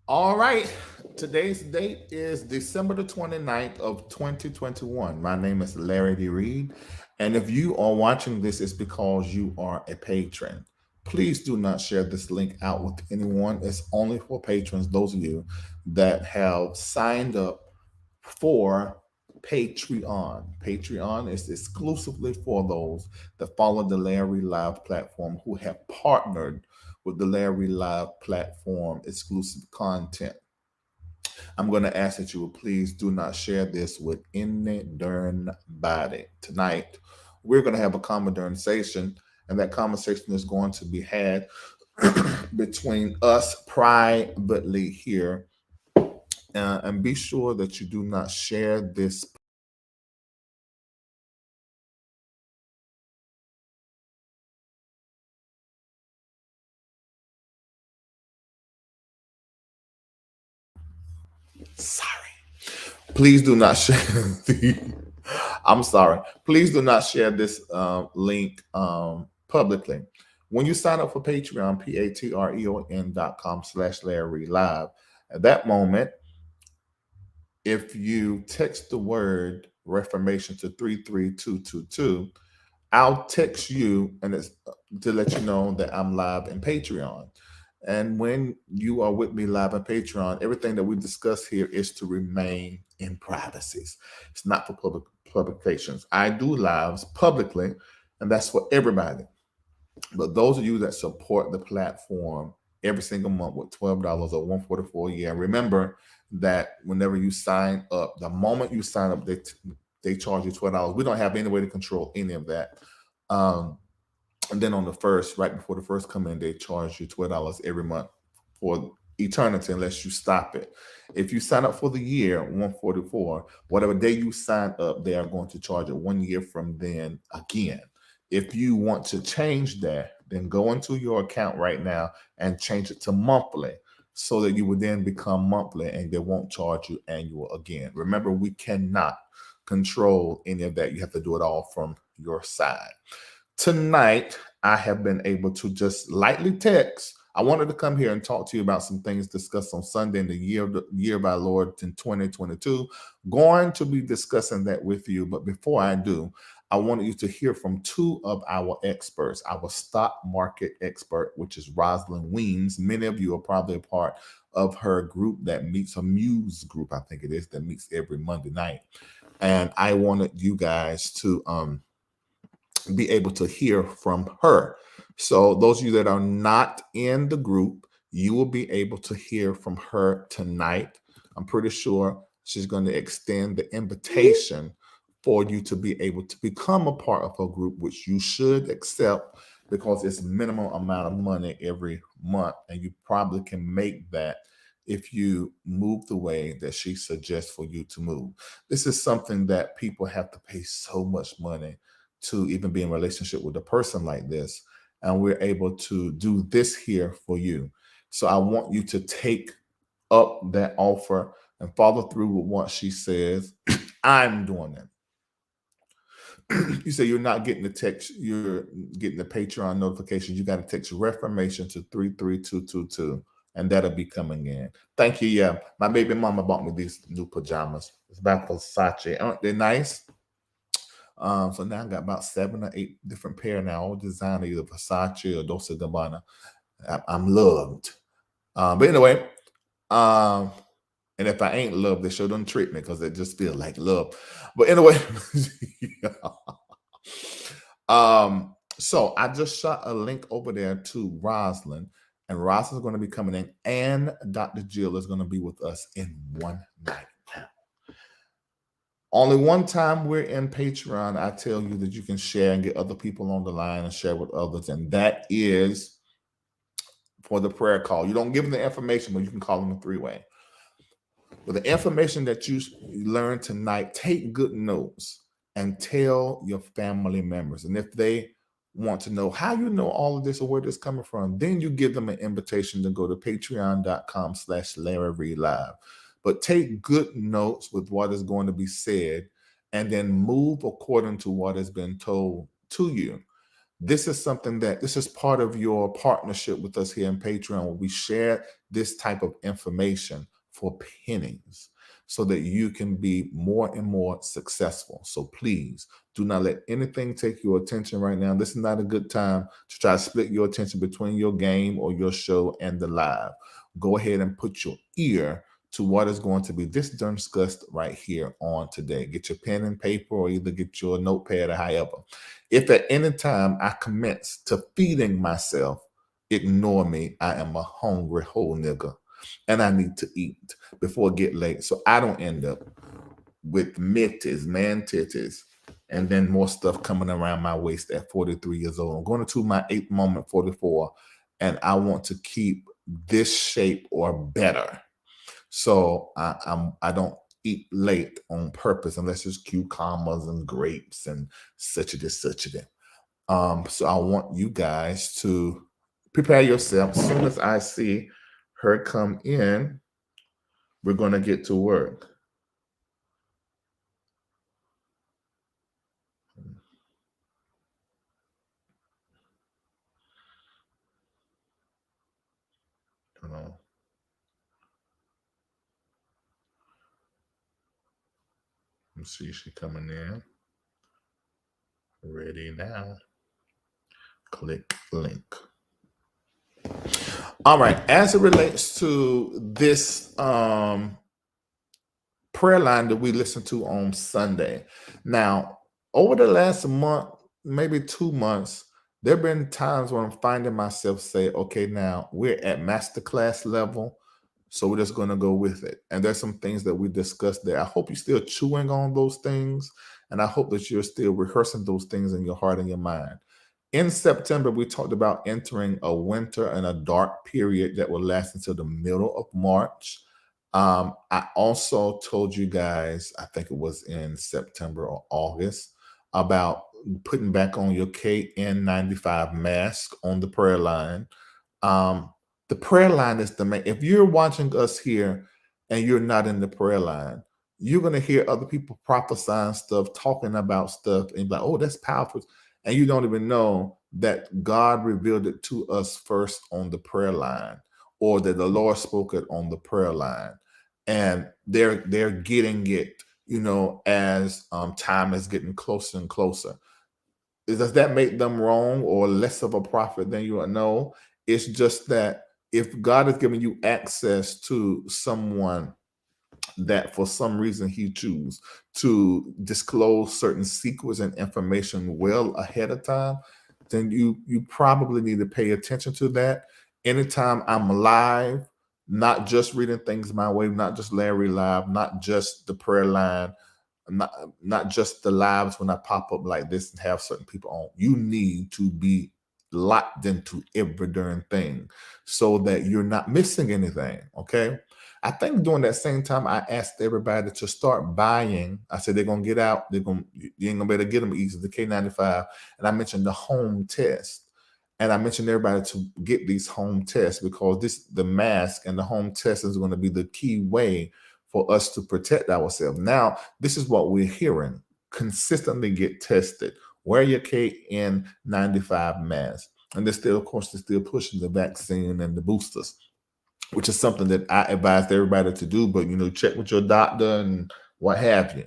All right. Today's date is December the 29th of 2021. My name is Larry D. Reed. And if you are watching this, it's because you are a patron. Please do not share this link out with anyone. It's only for patrons, those of you that have signed up for Patreon. Patreon is exclusively for those that follow the Larry Live platform who have partnered with the Larry Live platform exclusive content. I'm going to ask that you will please do not share this with any darn body. Tonight, we're going to have a conversation, and that conversation is going to be had between us privately here. And be sure that you do not share this. Sorry. Please do not share the. I'm sorry. Please do not share this link publicly. When you sign up for Patreon, patreon.com/Larry Live, at that moment, if you text the word reformation to 33222, I'll text you and it's to let you know that I'm live in Patreon. And when you are with me live on Patreon, everything that we discuss here is to remain in privacy. It's not for publications. I do lives publicly, and that's for everybody. But those of you that support the platform every single month with $12 or 144 a year, remember that whenever you sign up, the moment you sign up, they charge you $12. We don't have any way to control any of that. Um, and then on the first, right before the first come in, they charge you $12 every month for eternity unless you stop it. If you sign up for the year, 144, whatever day you sign up, they are going to charge it 1 year from then again. If you want to change that, then go into your account right now and change it to monthly so that you would then become monthly and they won't charge you annual again. Remember, we cannot control any of that. You have to do it all from your side. Tonight, I have been able to just lightly text. I wanted to come here and talk to you about some things discussed on Sunday in the year of our Lord in 2022. Going to be discussing that with you, but before I do, I wanted you to hear from two of our experts. Our stock market expert, which is Roslyn Weems. Many of you are probably a part of her group that meets, a Muse group, I think it is, that meets every Monday night. And I wanted you guys to be able to hear from her. So, those of you that are not in the group, you will be able to hear from her tonight. I'm pretty sure she's going to extend the invitation for you to be able to become a part of her group, which you should accept because it's minimum amount of money every month, and you probably can make that if you move the way that she suggests for you to move. This is something that people have to pay so much money to even be in relationship with a person like this, and we're able to do this here for you. So I want you to take up that offer and follow through with what she says. I'm doing it. You say you're not getting the text, you're getting the Patreon notifications. You got to text Reformation to 33222, and that'll be coming in. Thank you. Yeah, my baby mama bought me these new pajamas. It's by Versace. Aren't they nice? So now I got about 7 or 8 different pair now, all designer, either Versace or Dolce Gabbana. I'm loved. But anyway, um, and if I ain't loved, they sure don't treat me because they just feel like love. But anyway, so I just shot a link over there to Roslyn, and Roslyn's going to be coming in, and Dr. Jill is going to be with us in one night. Only one time we're in Patreon, I tell you that you can share and get other people on the line and share with others, and that is for the prayer call. You don't give them the information, but you can call them a three-way. But the information that you learn tonight, take good notes and tell your family members. And if they want to know how you know all of this or where this is coming from, then you give them an invitation to go to patreon.com/Larry Live. But take good notes with what is going to be said and then move according to what has been told to you. This is something that this is part of your partnership with us here in Patreon, where we share this type of information for pennies so that you can be more and more successful. So please do not let anything take your attention right now. This is not a good time to try to split your attention between your game or your show and the live. Go ahead and put your ear to what is going to be discussed right here on today. Get your pen and paper or either get your notepad or however. If at any time I commence to feeding myself, ignore me. I am a hungry whole nigga and I need to eat before it get late. So I don't end up with mitties, man titties, and then more stuff coming around my waist at 43 years old. I'm going to my 8th moment, 44, and I want to keep this shape or better. So I don't eat late on purpose unless it's cucumbers and grapes and such a this, such a that. So I want you guys to prepare yourself. As soon as I see her come in, we're gonna get to work. Hold on. Let's see, she coming in. Ready now. Click link. All right, as it relates to this prayer line that we listened to on Sunday. Now, over the last month, maybe 2 months, there have been times when I'm finding myself say, okay, now we're at masterclass level, so we're just going to go with it. And there's some things that we discussed there. I hope you're still chewing on those things, and I hope that you're still rehearsing those things in your heart and your mind. In September, we talked about entering a winter and a dark period that will last until the middle of March. I also told you guys, I think it was in September or August, about putting back on your KN95 mask on the prayer line. Um, the prayer line is the main. If you're watching us here and you're not in the prayer line, you're going to hear other people prophesying stuff, talking about stuff, and be like, oh, that's powerful. And you don't even know that God revealed it to us first on the prayer line, or that the Lord spoke it on the prayer line. And they're getting it, as time is getting closer and closer. Does that make them wrong or less of a prophet than you are? No, it's just that if God has given you access to someone that for some reason he choose to disclose certain secrets and information well ahead of time, then you probably need to pay attention to that. Anytime I'm live, not just reading things my way, not just Larry Live, not just the prayer line, not not just the lives when I pop up like this and have certain people on. You need to be locked into every darn thing so that you're not missing anything. Okay. I think during that same time, I asked everybody to start buying. I said they're gonna get out. You ain't gonna be able to get them easy. The K95, and I mentioned the home test, and I mentioned everybody to get these home tests because the mask and the home test is going to be the key way for us to protect ourselves. Now, this is what we're hearing: consistently get tested. Wear your KN95 mask, and they're still, of course, they're still pushing the vaccine and the boosters, which is something that I advised everybody to do. But check with your doctor and what have you.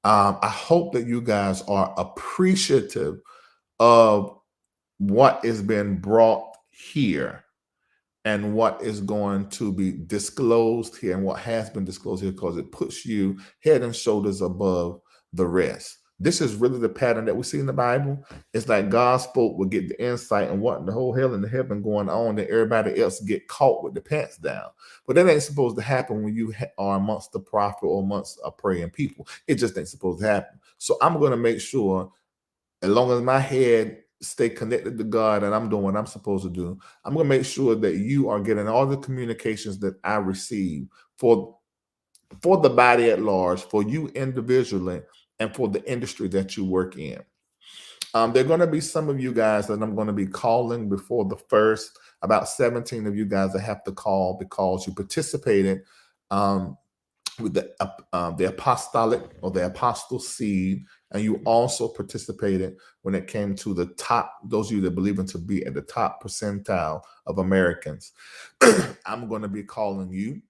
I hope that you guys are appreciative of what is being brought here and what is going to be disclosed here and what has been disclosed here, because it puts you head and shoulders above the rest. This is really the pattern that we see in the Bible. It's like God spoke, will get the insight and what the whole hell in the heaven going on, that everybody else get caught with the pants down. But that ain't supposed to happen when you are amongst the prophet or amongst a praying people. It just ain't supposed to happen. So I'm going to make sure, as long as my head stay connected to God and I'm doing what I'm supposed to do, I'm going to make sure that you are getting all the communications that I receive for the body at large, for you individually, and for the industry that you work in. There are going to be some of you guys that I'm going to be calling before the first, about 17 of you guys that have to call because you participated with the apostolic or the apostle seed And you also participated when it came to the top, those of you that believe in to be at the top percentile of Americans. I'm going to be calling you.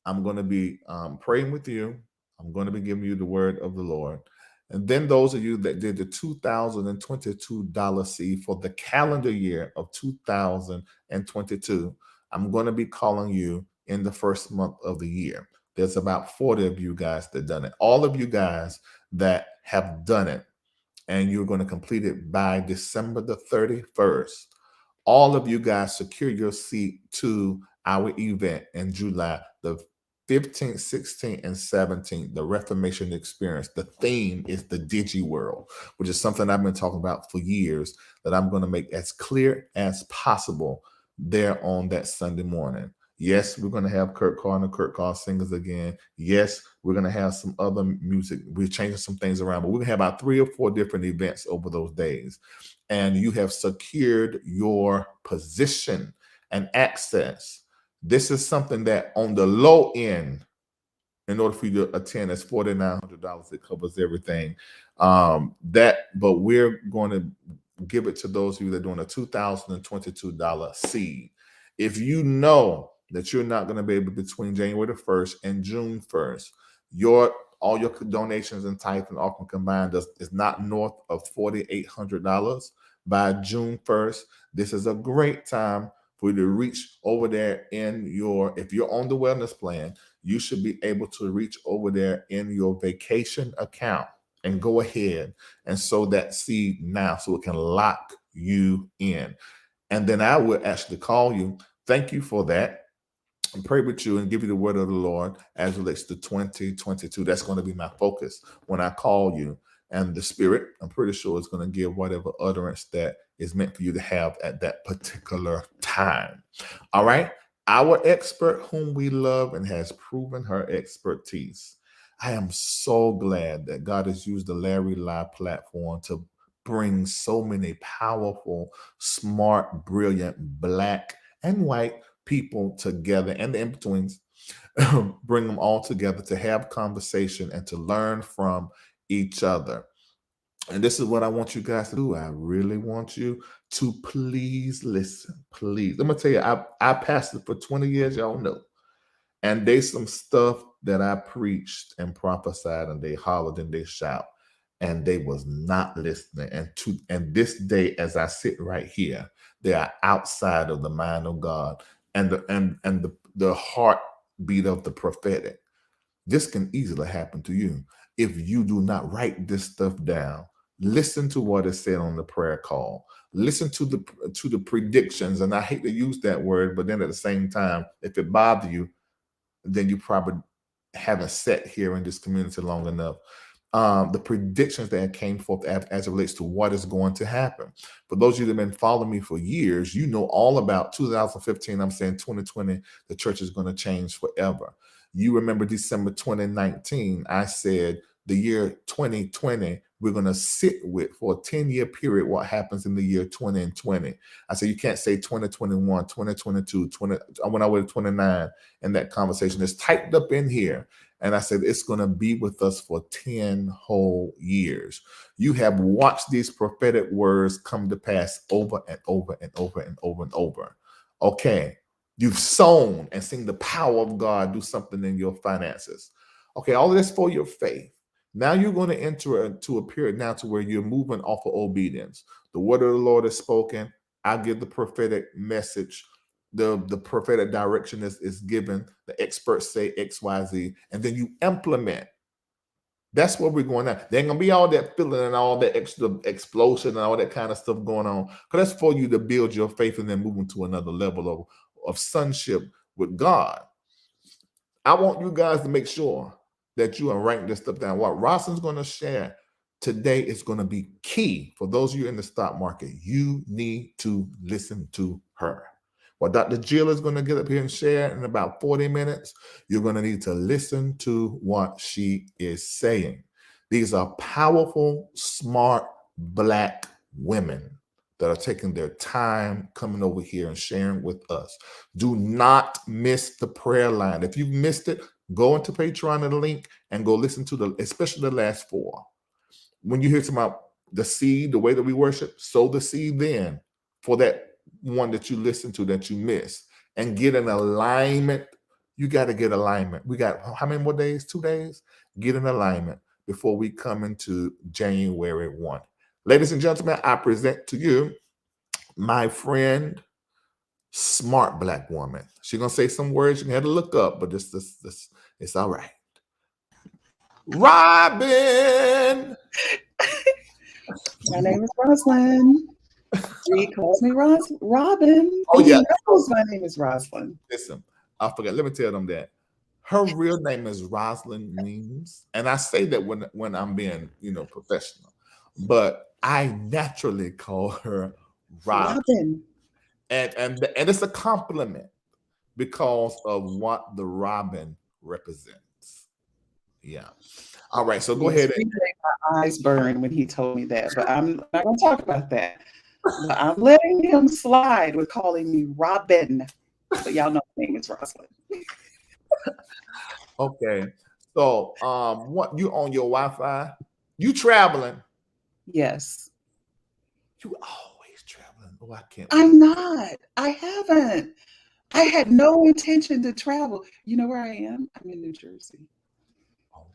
I'm going to be praying with you. I'm going to be giving you the word of the Lord. And then those of you that did the $2,022 seed for the calendar year of 2022, I'm going to be calling you in the first month of the year. There's about 40 of you guys that done it. All of you guys that have done it, and you're going to complete it by December the 31st. All of you guys secure your seat to our event in July, the 15th, 16th, and 17th, the Reformation Experience. The theme is the Digi World, which is something I've been talking about for years, that I'm going to make as clear as possible there on that Sunday morning. Yes, we're going to have Kurt Carr and the Kurt Carr Singers again. Yes, we're going to have some other music. We're changing some things around, but we're going to have about 3 or 4 different events over those days. And you have secured your position and access. This is something that on the low end, in order for you to attend, that's $4,900. It covers everything. But we're going to give it to those of you that are doing a $2,022 seed. If you know that you're not going to be able between January the 1st and June 1st, all your donations and tithe and offering combined is not north of $4,800 by June 1st. This is a great time for you to reach over there if you're on the wellness plan, you should be able to reach over there in your vacation account and go ahead and sow that seed now so it can lock you in. And then I will actually call you. Thank you for that. And pray with you and give you the word of the Lord as it relates to 2022. That's going to be my focus when I call you. And the Spirit, I'm pretty sure, is going to give whatever utterance that is meant for you to have at that particular time. All right. Our expert, whom we love and has proven her expertise. I am so glad that God has used the Larry Live platform to bring so many powerful, smart, brilliant, black and white people together, and the in-betweens, bring them all together to have conversation and to learn from each other. And this is what I want you guys to do. I really want you to please listen. Please. I'm going to tell you, I pastored for 20 years, y'all know. And there's some stuff that I preached and prophesied, and they hollered and they shout, and they was not listening. And this day, as I sit right here, they are outside of the mind of God and the heartbeat of the prophetic. This can easily happen to you if you do not write this stuff down. Listen to what is said on the prayer call. Listen to the predictions. And I hate to use that word, but then at the same time, if it bothers you, then you probably haven't sat here in this community long enough. The predictions that came forth as it relates to what is going to happen. For those of you that have been following me for years, you know all about 2015. I'm saying 2020, the church is going to change forever. You remember December 2019, I said the year 2020, we're going to sit with for a 10-year period what happens in the year 20 and 20. I said, you can't say 2021, 2022, 20. I went over to 29 in that conversation. It's typed up in here. And I said, it's going to be with us for 10 whole years. You have watched these prophetic words come to pass over and over and over and over and over. Okay. You've sown and seen the power of God do something in your finances. Okay. All of this for your faith. Now you're going to enter into a period now to where you're moving off of obedience. The word of the Lord is spoken. I give the prophetic message. The prophetic direction is given. The experts say XYZ, and then you implement. That's where we're going now. There ain't gonna be all that feeling and all that extra explosion and all that kind of stuff going on. Because that's for you to build your faith and then move into another level of sonship with God. I want you guys to make sure that you are writing this stuff down. What Roslyn's going to share today is going to be key for those of you in the stock market. You need to listen to her. What Dr. Jill is going to get up here and share in about 40 minutes, you're going to need to listen to what she is saying. These are powerful, smart, black women that are taking their time coming over here and sharing with us. Do not miss the prayer line. If you've missed it, go into Patreon and the link and go listen to especially the last 4. when you hear about the seed, the way that we worship, sow the seed then for that one that you listen to that you miss, and get an alignment. You got to get alignment. We got how many more days? 2 days. Get an alignment before we come into January 1. Ladies and gentlemen, I present to you my friend, smart black woman. She's gonna say some words you had to look up, but this, it's all right. Robin. My name is Roslyn. He calls me Robin, Oh and he yeah. knows my name is Roslyn. Listen, I forgot. Let me tell them that her real name is Roslyn Weems, and I say that when I'm being professional, but I naturally call her Robin, Robin. and it's a compliment because of what the Robin represents. Yeah. All right. So go Yes, ahead and really made my eyes burn when he told me that, but I'm not going to talk about that. But I'm letting him slide with calling me Robin. But y'all know my name is Roslyn. okay. So what you on your Wi-Fi? You traveling? Yes. You always traveling. Oh, I can't wait. I'm not. I haven't. I had no intention to travel. You know where I am? I'm in New Jersey. Oh,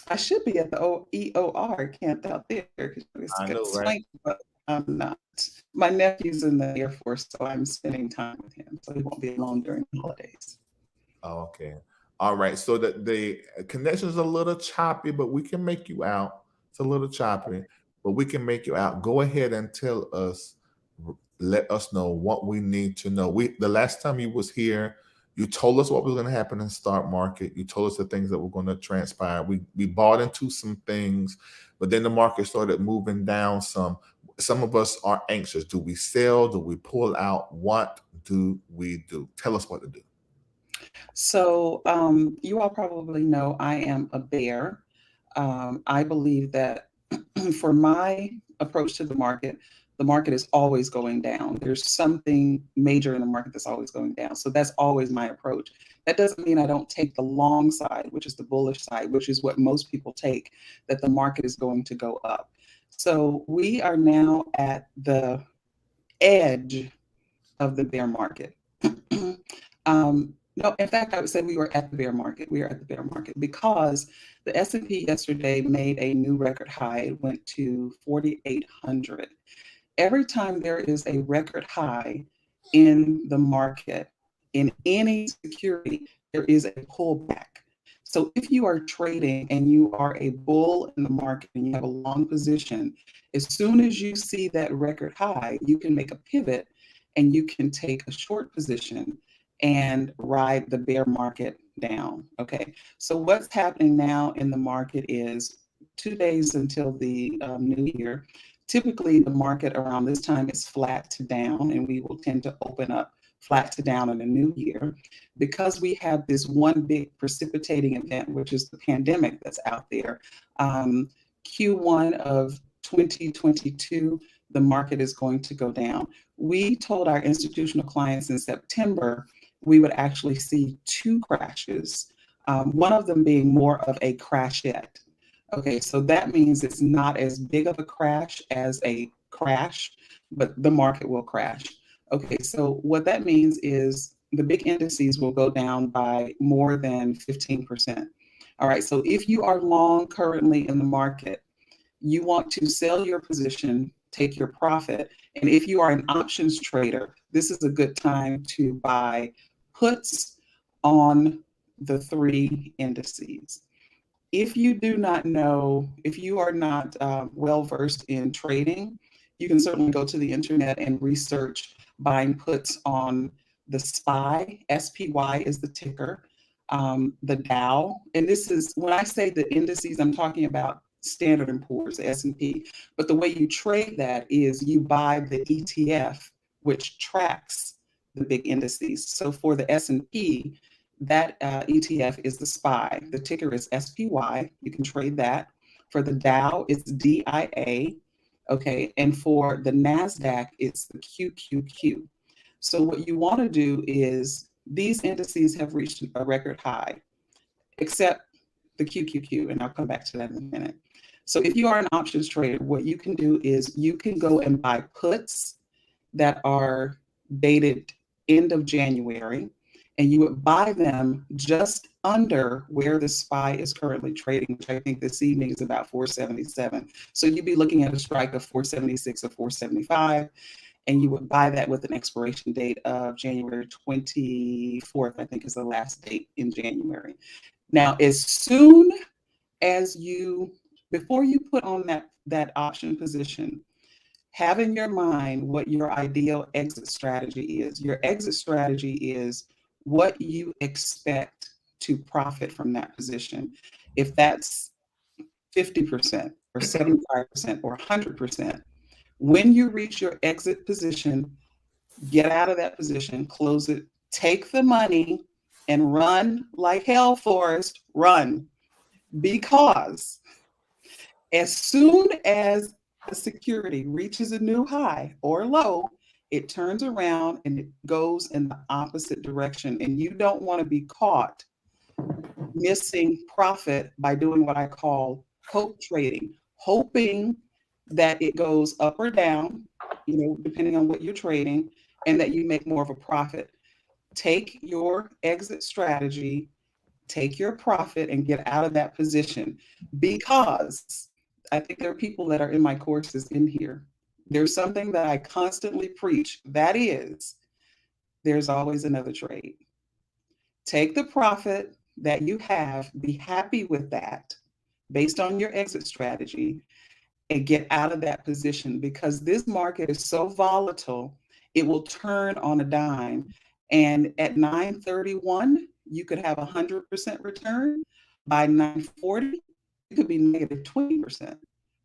I should be at the EOR camp out there because it's I good know, right? swank, but I'm not. My nephew's in the Air Force, so I'm spending time with him, so he won't be alone during the holidays. Oh, okay. All right. So the connection is a little choppy, but we can make you out. It's a little choppy, but we can make you out. Go ahead and tell us, let us know what we need to know. We the last time you was here, you told us what was going to happen in the stock market. You told us the things that were going to transpire. We bought into some things, but then the market started moving down some. Some of us are anxious. Do we sell? Do we pull out? What do we do? Tell us what to do. So, you all probably know I am a bear. I believe that for my approach to the market is always going down. There's something major in the market that's always going down. So that's always my approach. That doesn't mean I don't take the long side, which is the bullish side, which is what most people take, that the market is going to go up. So we are now at the edge of the bear market. No, in fact, I would say we were at the bear market. We are at the bear market because the S&P yesterday made a new record high. It went to 4,800. Every time there is a record high in the market, in any security, there is a pullback. So if you are trading and you are a bull in the market and you have a long position, as soon as you see that record high, you can make a pivot and you can take a short position and ride the bear market down. Okay. So what's happening now in the market is 2 days until the new year. Typically, the market around this time is flat to down, and we will tend to open up flat to down in the new year because we have this one big precipitating event, which is the pandemic that's out there. Q1 of 2022, the market is going to go down. We told our institutional clients in September we would actually see two crashes, one of them being more of a crashette. Okay, so that means it's not as big of a crash as a crash, but the market will crash. Okay, so what that means is the big indices will go down by more than 15%. All right, so if you are long currently in the market, you want to sell your position, take your profit. And if you are an options trader, this is a good time to buy puts on the three indices. If you do not know, if you are not well versed in trading, you can certainly go to the internet and research buying puts on the SPY. SPY is the ticker, the Dow, and this is when I say the indices, I'm talking about Standard and Poor's, the S&P. But the way you trade that is you buy the ETF, which tracks the big indices. So for the S&P, that ETF is the SPY. The ticker is SPY. You can trade that. For the Dow, it's DIA. Okay. And for the NASDAQ, it's the QQQ. So what you want to do is these indices have reached a record high, except the QQQ, and I'll come back to that in a minute. So if you are an options trader, what you can do is you can go and buy puts that are dated end of January, and you would buy them just under where the SPY is currently trading, which I think this evening is about 477. So you'd be looking at a strike of 476 or 475, and you would buy that with an expiration date of January 24th, I think is the last date in January. Now, as soon as you, before you put on that option position, have in your mind what your ideal exit strategy is. Your exit strategy is what you expect to profit from that position. If that's 50% or 75% or 100%, when you reach your exit position, get out of that position, close it, take the money and run like hell, Forrest, run. Because as soon as the security reaches a new high or low, it turns around and it goes in the opposite direction. And you don't want to be caught missing profit by doing what I call hope trading, hoping that it goes up or down, depending on what you're trading, and that you make more of a profit. Take your exit strategy, take your profit, and get out of that position, because I think there are people that are in my courses in here. There's something that I constantly preach. That is, there's always another trade. Take the profit that you have, be happy with that based on your exit strategy, and get out of that position, because this market is so volatile, it will turn on a dime. And at 931, you could have 100% return. By 940, it could be negative 20%.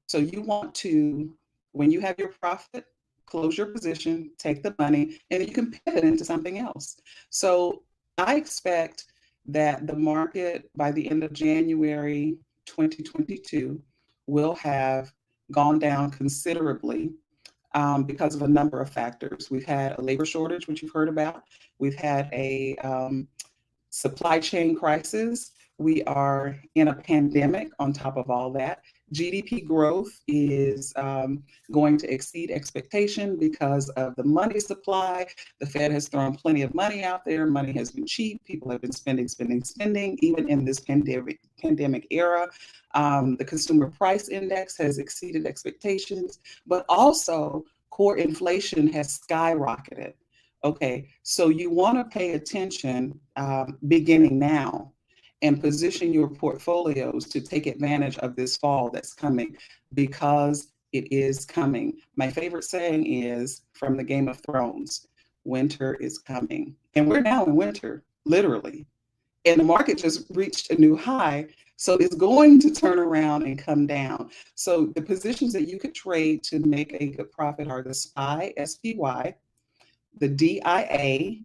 So you want to, when you have your profit, close your position, take the money, and then you can pivot into something else. So I expect that the market by the end of January 2022 will have gone down considerably, because of a number of factors. We've had a labor shortage, which you've heard about. We've had a supply chain crisis. We are in a pandemic on top of all that. GDP growth is going to exceed expectation because of the money supply. The Fed has thrown plenty of money out there. Money has been cheap. People have been spending, spending, spending, even in this pandemic era. The consumer price index has exceeded expectations, but also core inflation has skyrocketed. Okay, so you want to pay attention, beginning now, and position your portfolios to take advantage of this fall that's coming, because it is coming. My favorite saying is from the Game of Thrones: winter is coming. And we're now in winter, literally. And the market just reached a new high. So it's going to turn around and come down. So the positions that you could trade to make a good profit are the SPY, the DIA.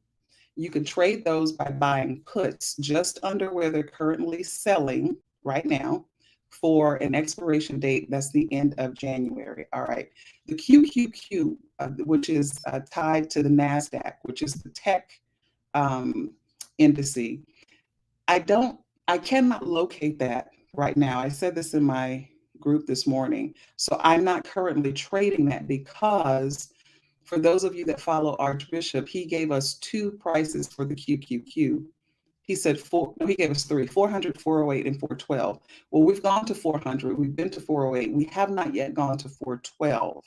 You can trade those by buying puts just under where they're currently selling right now for an expiration date that's the end of January. All right. The QQQ, which is tied to the NASDAQ, which is the tech um, indice. I don't, I cannot locate that right now. I said this in my group this morning. So I'm not currently trading that, because for those of you that follow Archbishop, he gave us two prices for the QQQ. He said four, no, he gave us three: 400, 408, and 412. Well, we've gone to 400, we've been to 408, we have not yet gone to 412.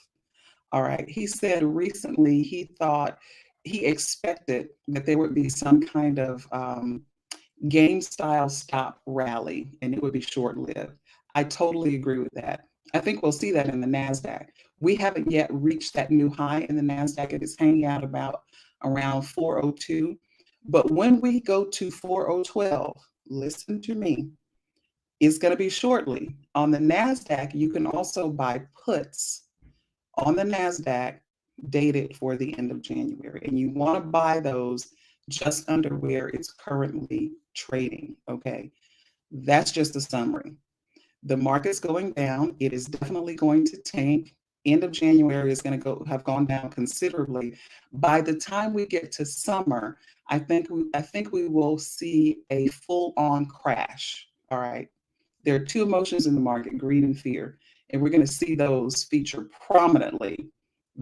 All right. He said recently he thought, he expected that there would be some kind of game style stop rally, and it would be short lived. I totally agree with that. I think we'll see that in the NASDAQ. We haven't yet reached that new high in the NASDAQ. It is hanging out about around 402. But when we go to 4012, listen to me, it's going to be shortly. On the NASDAQ, you can also buy puts on the NASDAQ dated for the end of January. And you want to buy those just under where it's currently trading. Okay. That's just a summary. The market's going down. It is definitely going to tank. End of January is going to have gone down considerably. By the time we get to summer, I think we will see a full-on crash. All right. There are two emotions in the market, greed and fear. And we're going to see those feature prominently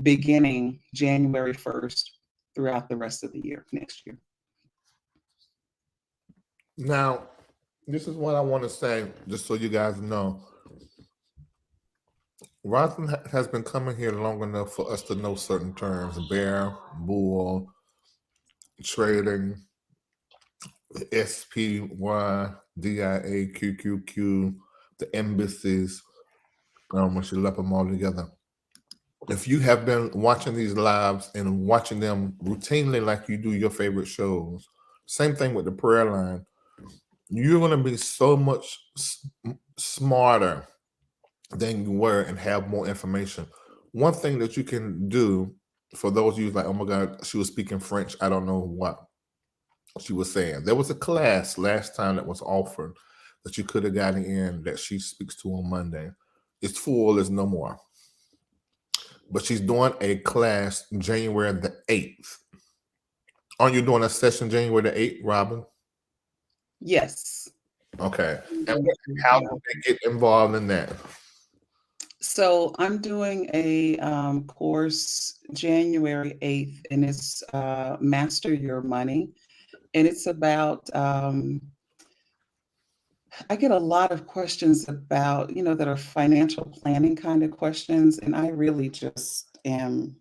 beginning January 1st throughout the rest of the year next year. Now, this is what I want to say, just so you guys know. Roslyn has been coming here long enough for us to know certain terms: bear, bull, trading, SPY, DIA, QQQ, the embassies. When she left them all together. If you have been watching these lives and watching them routinely like you do your favorite shows, same thing with the prayer line, you're going to be so much smarter than you were and have more information. One thing that you can do for those of you like, oh my God, she was speaking French. I don't know what she was saying. There was a class last time that was offered that you could have gotten in that she speaks to on Monday. It's full, there's no more. But she's doing a class January the 8th. Aren't you doing a session January the 8th, Robin? Yes. Okay. And how do they get involved in that? So I'm doing a course January 8th, and it's Master Your Money. And it's about, I get a lot of questions about, that are financial planning kind of questions. And I really just am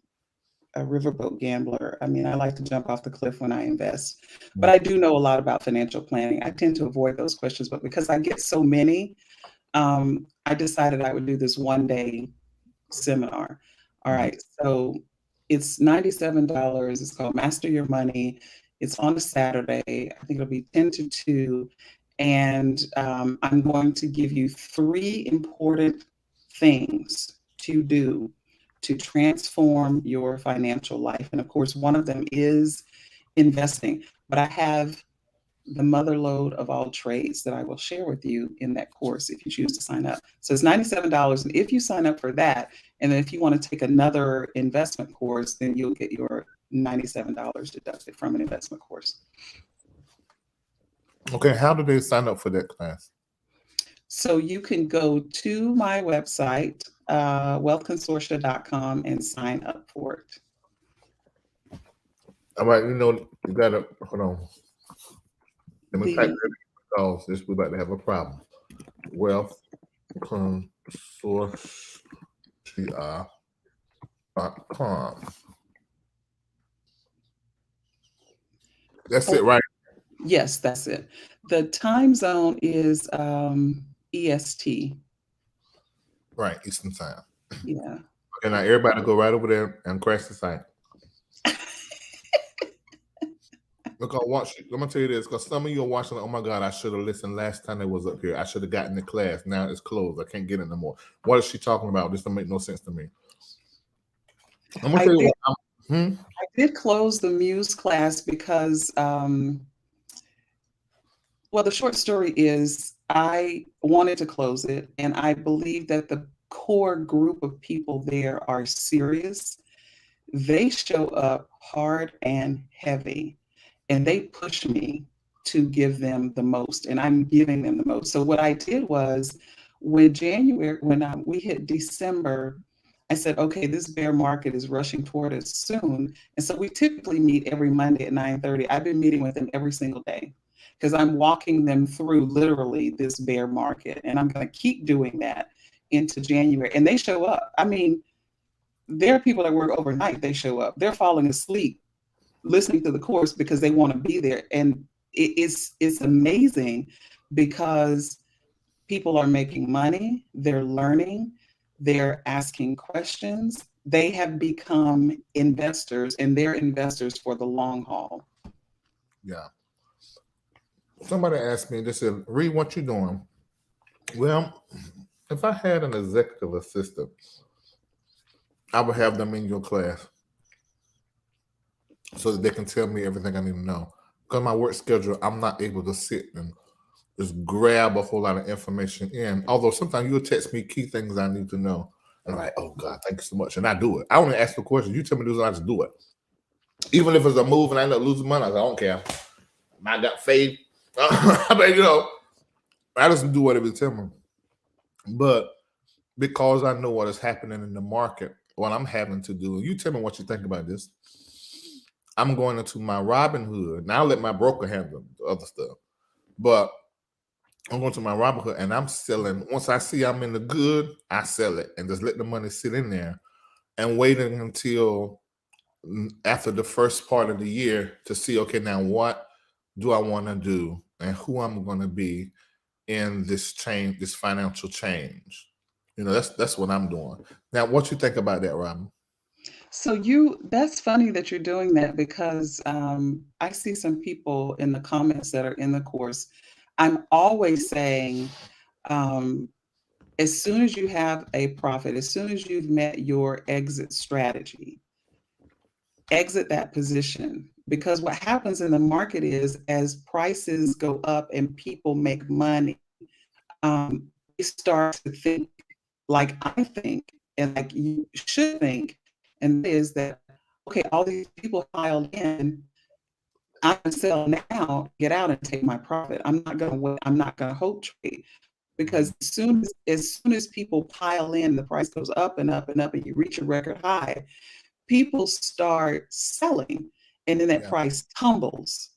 a riverboat gambler. I mean, I like to jump off the cliff when I invest, but I do know a lot about financial planning. I tend to avoid those questions, but because I get so many, I decided I would do this 1 day seminar. All right. So it's $97. It's called Master Your Money. It's on a Saturday. I think it'll be 10 to 2. And I'm going to give you 3 important things to do to transform your financial life. And of course, one of them is investing. But I have the mother lode of all trades that I will share with you in that course if you choose to sign up. So it's $97. And if you sign up for that, and then if you want to take another investment course, then you'll get your $97 deducted from an investment course. Okay, how do they sign up for that class? So you can go to my website, wealthconsortia.com, and sign up for it. All right, you gotta hold on. Let me type that because this we're about to have a problem. Wealth Consortia.com. That's it, right? Yes, that's it. The time zone is EST. Right, Eastern Time. Yeah. Okay, now everybody go right over there and crash the site. Because I'm gonna tell you this, because some of you are watching, oh my God, I should have listened last time they was up here. I should have gotten the class. Now it's closed. I can't get it no more. What is she talking about? This don't make no sense to me. I'm gonna tell you what. I did close the Muse class because, well, the short story is I wanted to close it, and I believe that the core group of people there are serious. They show up hard and heavy, and they push me to give them the most, and I'm giving them the most. So what I did was, when we hit December, I said, okay, this bear market is rushing toward us soon. And so we typically meet every Monday at 9:30. I've been meeting with them every single day because I'm walking them through literally this bear market. And I'm going to keep doing that into January. And they show up. I mean, there are people that work overnight, they show up. They're falling asleep listening to the course because they want to be there. And it's amazing because people are making money, they're learning, they're asking questions. They have become investors, and they're investors for the long haul. Yeah. Somebody asked me, they said, Reed, what you doing? Well, if I had an executive assistant, I would have them in your class so that they can tell me everything I need to know. Because my work schedule, I'm not able to sit and just grab a whole lot of information in. Although sometimes you'll text me key things I need to know. And I'm like, oh God, thank you so much. And I do it. I only ask the question. You tell me to do it, I just do it. Even if it's a move and I end up losing money, I don't care. I got faith. But I just do whatever you tell me. But because I know what is happening in the market, what I'm having to do, and you tell me what you think about this. I'm going into my Robinhood. Now I'll let my broker handle the other stuff. But I'm going to my Robinhood and I'm selling. Once I see I'm in the good, I sell it and just let the money sit in there and waiting until after the first part of the year to see, okay, now what do I want to do and who I'm going to be in this change, this financial change. That's what I'm doing. Now, what you think about that, Robin? So that's funny that you're doing that because I see some people in the comments that are in the course. I'm always saying, um, as soon as you have a profit, as soon as you've met your exit strategy, exit that position. Because what happens in the market is as prices go up and people make money, they start to think like I think and like you should think, and that is that okay, all these people piled in, I'm gonna sell now, get out and take my profit. I'm not gonna wait, I'm not gonna hope trade because as soon as people pile in, the price goes up and up and up, and you reach a record high, people start selling, and then that Yeah. price tumbles.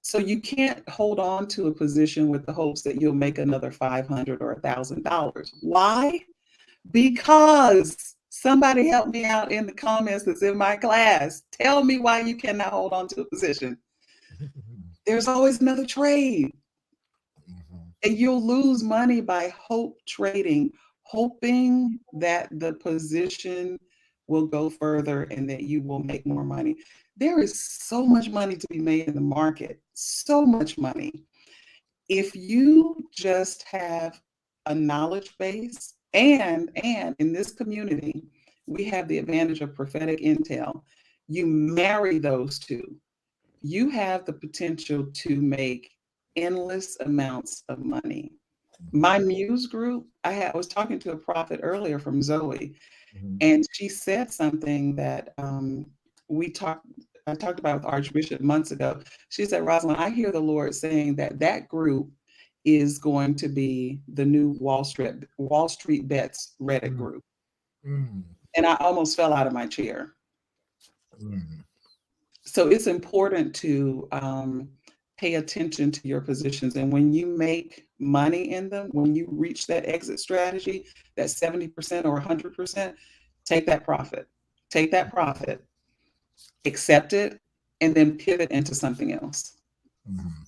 So you can't hold on to a position with the hopes that you'll make another 500 or $1,000. Why? Because somebody help me out in the comments that's in my class. Tell me why you cannot hold on to a position. There's always another trade, Mhm. and you'll lose money by hope trading, hoping that the position will go further and that you will make more money. There is so much money to be made in the market, so much money. If you just have a knowledge base, and in this community we have the advantage of prophetic intel, you marry those two, you have the potential to make endless amounts of money. My muse group, I was talking to a prophet earlier from Zoe, Mhm. and she said something that we talked I talked about with Archbishop months ago. She said, Rosalind, I hear the Lord saying that that group is going to be the new Wall Street Bets Reddit Mhm. group. Mhm. And I almost fell out of my chair. Mhm. So it's important to pay attention to your positions. And when you make money in them, when you reach that exit strategy, that 70% or 100%, take that profit. Take that profit, accept it, and then pivot into something else. Mhm.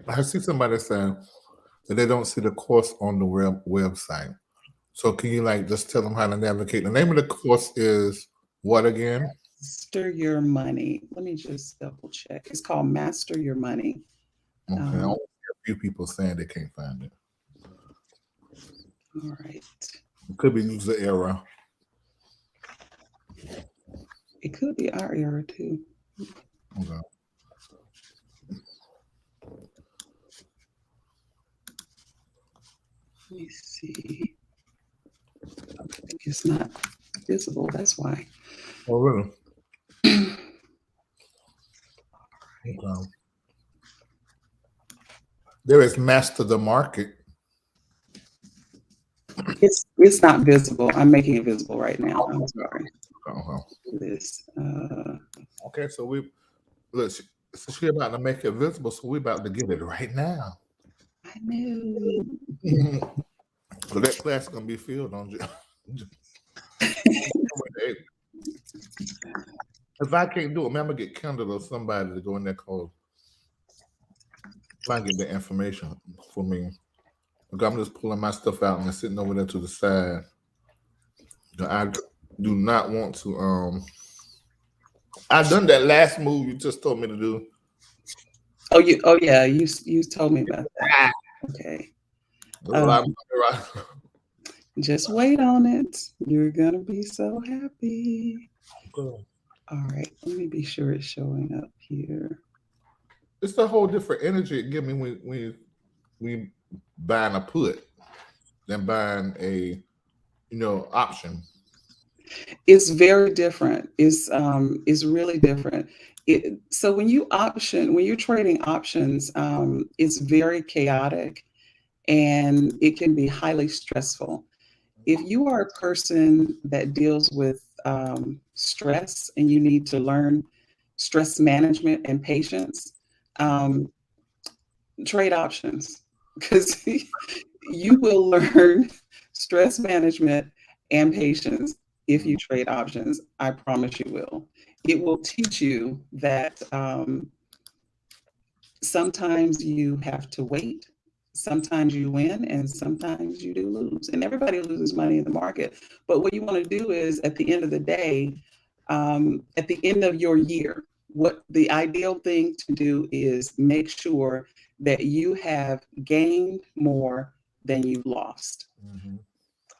I see somebody saying that they don't see the course on the website. So can you like just tell them how to navigate? The name of the course is what again? Master Your Money. Let me just double check. It's called Master Your Money. Okay, I Um, only see a few people saying they can't find it. all right. It could be user error. It could be our error too. Okay. Let me see. It's not visible. That's why. Oh really? All Okay. right. There is master the market. It's not visible. I'm making it visible right now. I'm sorry. Okay. This Okay, so we look. So she about to make it visible, so we about to get it right now. I knew. So that class gonna be filled on. If I can't do it, man, I'm gonna get Kendall or somebody to go in there called try and get the information for me. Look, I'm just pulling my stuff out and sitting over there to the side. I do not want to. I done that last move you just told me to do. Oh yeah, you told me about that. Ah, Okay. there's a lot of Um, money right. just wait on it. You're gonna be so happy. Good. All right, let me be sure it's showing up here. It's a whole different energy it give me when we buying a put than buying a option. It's very different. It's really different. So when you're trading options, it's very chaotic. and it can be highly stressful. If you are a person that deals with stress and you need to learn stress management and patience, um, trade options, because you will learn stress management and patience if you trade options. I promise you will. It will teach you that sometimes you have to wait, sometimes you win, and sometimes you do lose. And everybody loses money in the market. But what you want to do is at the end of the day, at the end of your year, what the ideal thing to do is make sure that you have gained more than you lost. Mhm.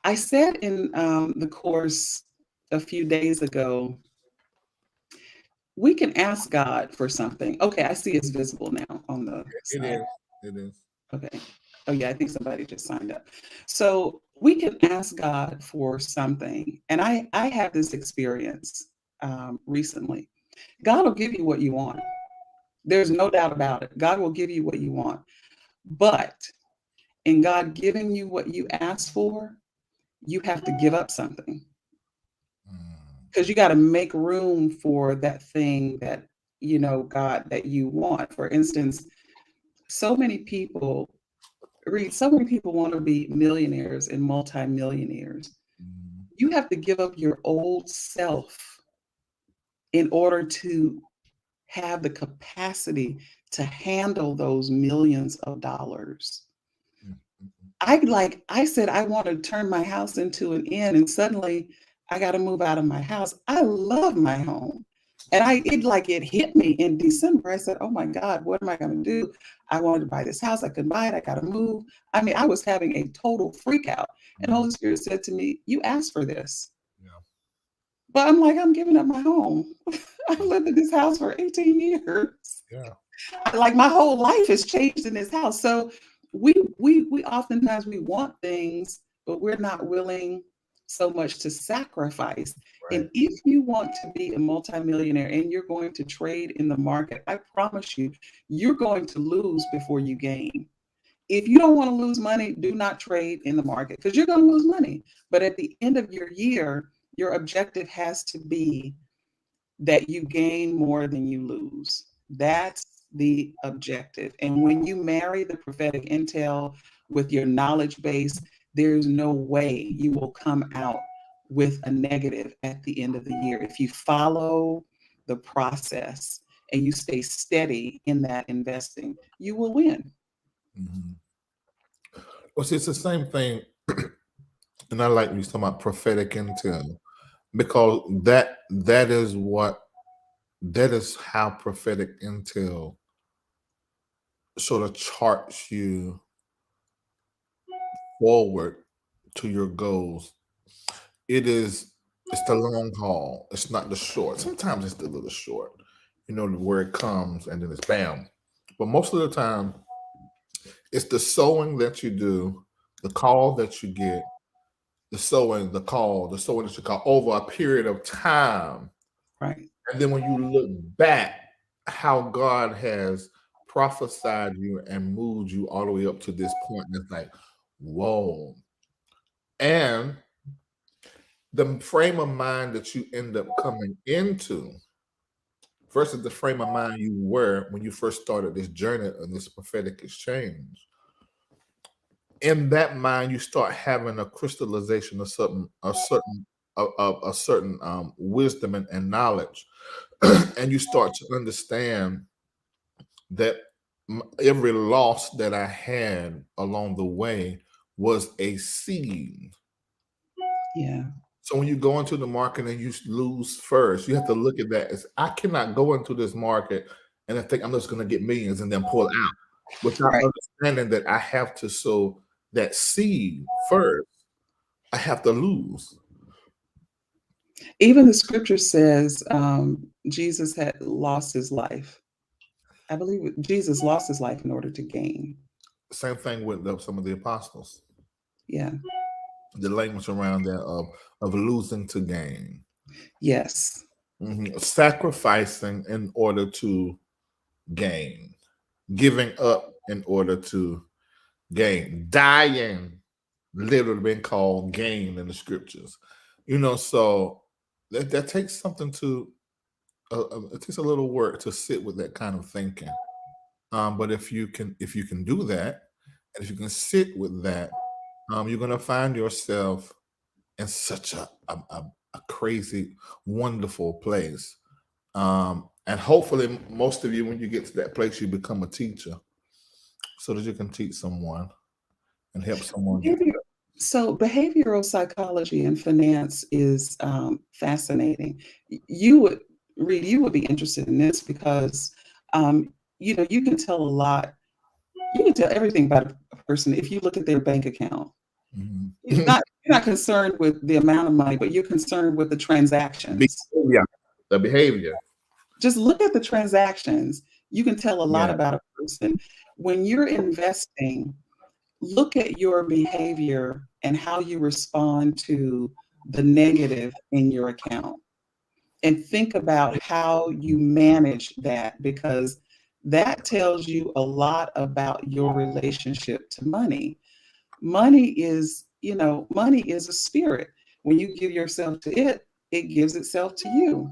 I said in the course a few days ago, we can ask God for something. Okay, I see it's visible now on the It side. is. It is. Okay. Oh, yeah, I think somebody just signed up. So we can ask God for something. And I had this experience recently. God will give you what you want. There's no doubt about it. God will give you what you want. But in God giving you what you asked for, you have to give up something Mm. because you got to make room for that thing that, God, that you want. For instance, so many people so many people want to be millionaires and multimillionaires. Mm. You have to give up your old self in order to have the capacity to handle those millions of dollars. Mm. Mm. I said I want to turn my house into an inn, and suddenly I got to move out of my house. I love my home. And it hit me in December. I said, "Oh my God, what am I going to do? I wanted to buy this house. I couldn't buy it. I got to move." I mean, I was having a total freak out. And Mm. Holy Spirit said to me, "You asked for this." Yeah. But I'm like, I'm giving up my home. I've lived in this house for 18 years. Yeah. Like my whole life has changed in this house. So we oftentimes we want things, but we're not willing so much to sacrifice. And Right. if you want to be a multimillionaire and you're going to trade in the market, I promise you, you're going to lose before you gain. If you don't want to lose money, do not trade in the market because you're going to lose money. But at the end of your year, your objective has to be that you gain more than you lose. That's the objective. And when you marry the prophetic intel with your knowledge base, there's no way you will come out with a negative at the end of the year. If you follow the process and you stay steady in that investing, you will win. Mhm. Well, see, it's the same thing, and I like when you talk about prophetic intel because that is how prophetic intel sort of charts you forward to your goals. It's the long haul. It's not the short. Sometimes it's the little short, where it comes and then it's bam. But most of the time, it's the sowing that you do, the call that you get, the sowing that you call over a period of time. Right. And then when you look back, how God has prophesied you and moved you all the way up to this point, and it's like, whoa. And the frame of mind that you end up coming into versus the frame of mind you were when you first started this journey of this prophetic exchange. In that mind, you start having a crystallization of a certain wisdom and knowledge, and you start to understand that every loss that I had along the way was a seed. Yeah. So when you go into the market and you lose first, you have to look at that as I cannot go into this market and I think I'm just going to get millions and then pull out without Right. understanding that I have to sow that seed first. I have to lose. Even the scripture says Jesus had lost his life. I believe Jesus lost his life in order to gain. Same thing with some of the apostles. Yeah. The language around that of losing to gain, Yes. sacrificing in order to gain, giving up in order to gain. Dying literally been called gain in the scriptures. So that takes something to it takes a little work to sit with that kind of thinking. But if you can do that, and if you can sit with that, you're gonna find yourself in such a crazy, wonderful place. And hopefully, most of you, when you get to that place, you become a teacher so that you can teach someone and help someone get. Behavior- So, behavioral psychology and finance is fascinating. You would read, you would be interested in this because, um, you can tell a lot. You can tell everything about a person if you look at their bank account. Mhm. You're not concerned with the amount of money, but you're concerned with the transactions. Behavior, the behavior. Just look at the transactions. You can tell a lot Yeah. about a person. When you're investing, look at your behavior and how you respond to the negative in your account and think about how you manage that because that tells you a lot about your relationship to money. Money is a spirit. When you give yourself to it, it gives itself to you.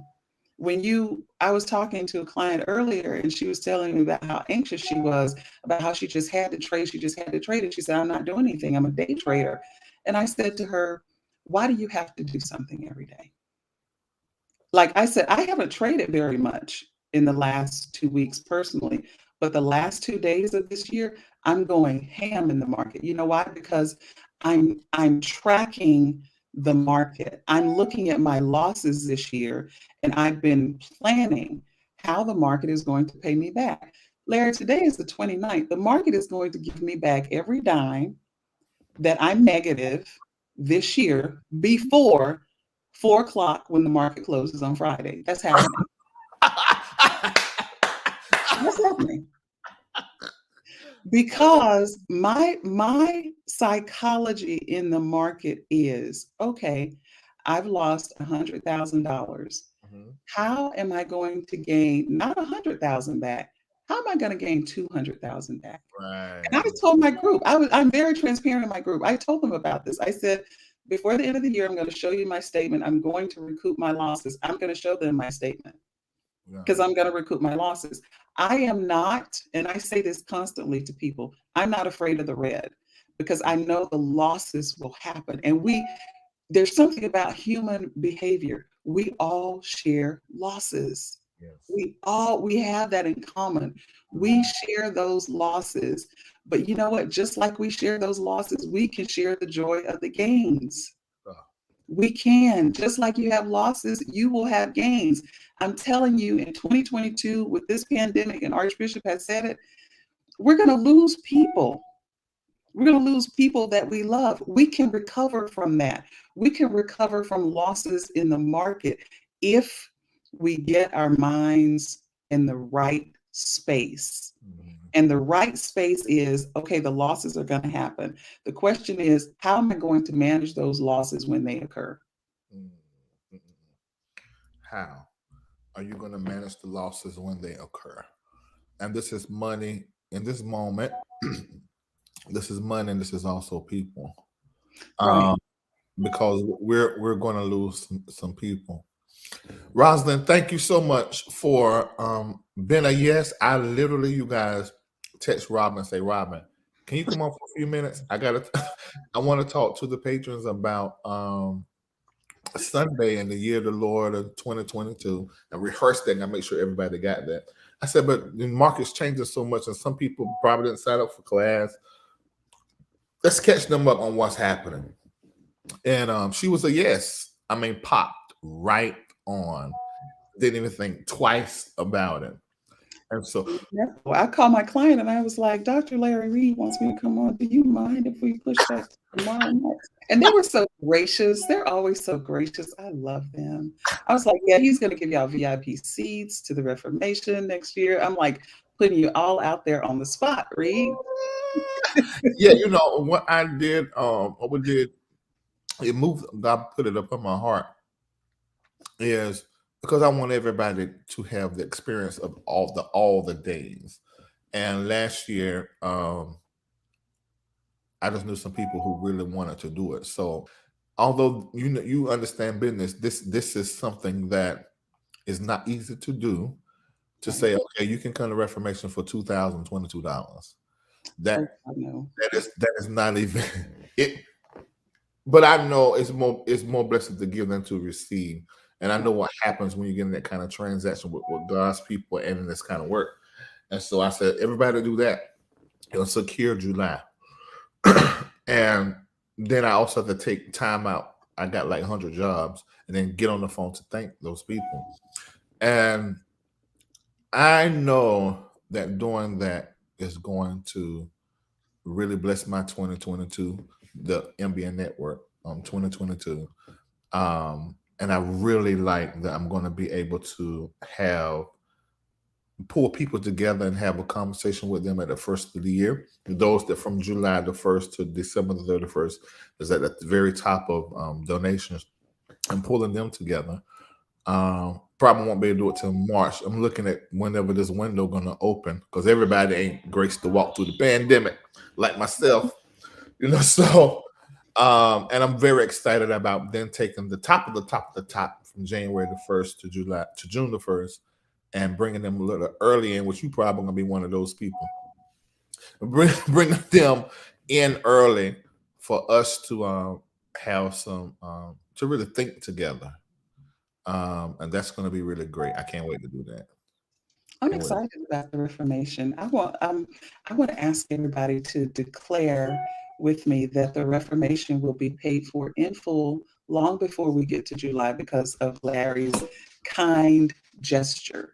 I was talking to a client earlier and she was telling me about how anxious she was about how she just had to trade. And she said, I'm not doing anything. I'm a day trader. And I said to her, why do you have to do something every day? Like I said, I haven't traded very much in the last 2 weeks personally, but the last 2 days of this year, I'm going ham in the market. You know why? Because I'm tracking the market. I'm looking at my losses this year, and I've been planning how the market is going to pay me back. Larry, today is the 29th. The market is going to give me back every dime that I'm negative this year before 4 o'clock when the market closes on Friday. That's happening. That's happening because my psychology in the market is okay. I've lost $100,000. Mhm. How am I going to gain not 100,000 back? How am I going to gain 200,000 back? And I Right. told my group, I'm very transparent in my group. I told them about this. I said, before the end of the year, I'm going to show you my statement. I'm going to recoup my losses. I'm going to show them my statement Yeah. because I'm going to recoup my losses. I am not, and I say this constantly to people, I'm not afraid of the red because I know the losses will happen. And there's something about human behavior. We all share losses. Yes. We have that in common. We Mhm. share those losses. But you know what? Just like we share those losses, we can share the joy of the gains. So, We can. Just like you have losses, you will have gains. I'm telling you, in 2022, with this pandemic, and Archbishop has said it, we're going to lose people. We're going to lose people that we love. We can recover from that. We can recover from losses in the market if we get our minds in the right space. mhm. And the right space is okay, the losses are going to happen. The question is, how am I going to manage those losses when they occur? Mm, mm, mm. How are you going to manage the losses when they occur? And this is money in this moment. This is money, and this is also people. Right. Um, because we're going to lose some people. Roslyn, thank you so much for being a yes. I literally, you guys, text Robin and say, Robin, can you come on for a few minutes? I want to talk to the patrons about Sunday in the year of the Lord of 2022 and rehearse that and make sure everybody got that. I said, but the market's changing so much, and some people probably didn't sign up for class. Let's catch them up on what's happening. And she was a yes. I mean, popped right on. Didn't even think twice about it. And so, Yeah. Well, I called my client and I was like, Dr. Larry Reed wants me to come on. Do you mind if we push that to tomorrow night? And they were so gracious. They're always so gracious. I love them. I was like, yeah, he's going to give y'all VIP seats to the Reformation next year. I'm like putting you all out there on the spot, Reed. yeah, what I did, what we did, it moved. God put it up in my heart is because I want everybody to have the experience of all the days. And last year, I just knew some people who really wanted to do it. So although you know you understand business, this is something that is not easy to do. To Right. say, okay, you can come to Reformation for $2,022. Oh, That I know. that is not even it. But I know it's more blessed to give than to receive. And I know what happens when you get in that kind of transaction with God's people and in this kind of work. And so I said, everybody do that. It'll secure July. And then I also have to take time out. I got like 100 jobs and then get on the phone to thank those people. And I know that doing that is going to really bless my 2022, the MBN network 2022. And I really like that I'm going to be able to have pull people together and have a conversation with them at the first of the year. Those that from July the 1st to December the 31st is at the very top of donations and pulling them together. Probably won't be able to do it till March. I'm looking at whenever this window gonna open because everybody ain't graced to walk through the pandemic like myself, you know. So, and I'm very excited about then taking the top of the top of the top from January the 1st to June the 1st, and bringing them a little early in, which you probably gonna be one of those people. Bring them in early for us to have some to really think together, and that's going to be really great. I can't wait to do that. I'm Can't wait. excited about the Reformation. I want to ask everybody to declare with me that the Reformation will be paid for in full long before we get to July because of Larry's kind gesture.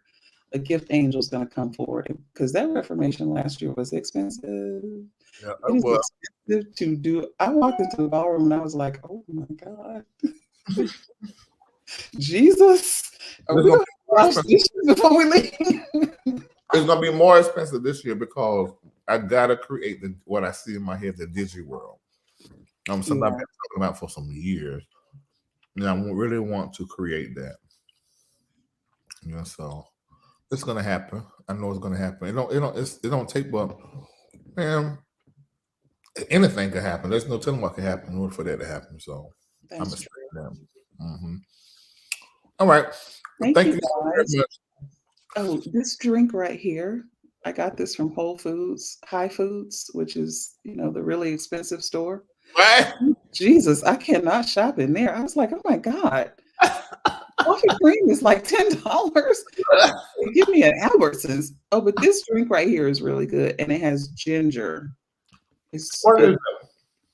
A gift angel is going to come forward because that Reformation last year was expensive. Yeah, It is well, expensive to do. I walked into the ballroom and I was like, "Oh my God, Jesus, are it's we gonna going be to more wash expensive. dishes before we leave?" It's gonna be more expensive this year because I gotta create what I see in my head, the digi world. Something I've Yeah. been talking about for some years, and I really want to create that. You know, so it's gonna happen. I know it's gonna happen. It don't take, but man, anything can happen. There's no telling what can happen in order for that to happen. So I'm That's true. expecting that. Hmm. All right. Well, Thank thank you you so guys. very Oh, this drink right here, I got this from Whole Foods, High Foods, which is, the really expensive store. much. Jesus, I cannot shop in there. I was like, oh my God, coffee cream is like $10. Give me an Albertsons. Oh, but this drink right here is really good and it has ginger. It's What good. is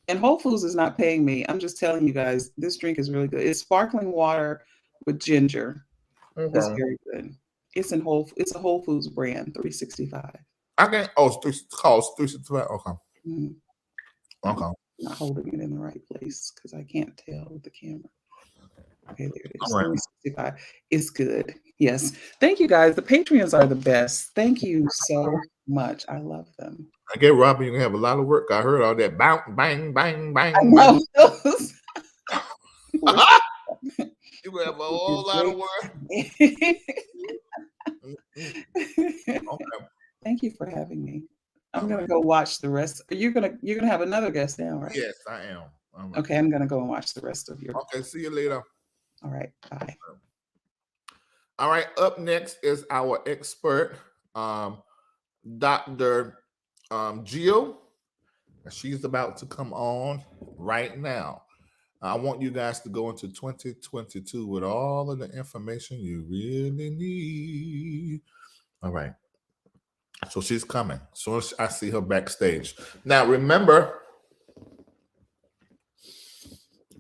And Whole Foods is not paying me. I'm just telling you guys, this drink is really good. It's sparkling water with ginger. it? It's Okay. very good. It's a Whole Foods brand, 365. I can. Oh, it's calls 365. Okay. Mm, I'm Okay. not holding it in the right place because I can't tell with the camera. Okay, there it All is. right. 365. It's good. Yes. Thank you guys. The Patreons are the best. Thank you so much. I love them. I get Robbie. You gonna have a lot of work. I heard all that bang, bang, bang, I bang, bang. know. We're You gonna have a you're whole lot of great. work. Mm-mm. Okay. Thank you for having me. I'm All gonna right. go watch the rest. You're gonna have another guest now, right? Yes, I am. All right. Okay, I'm gonna go and watch the rest of your. Okay. See you later. All right, bye. All right. Up next is our expert, um, Dr. Gio. She's about to come on right now. I want you guys to go into 2022 with all of the information you really need. All right. So she's coming. So I see her backstage. Now remember,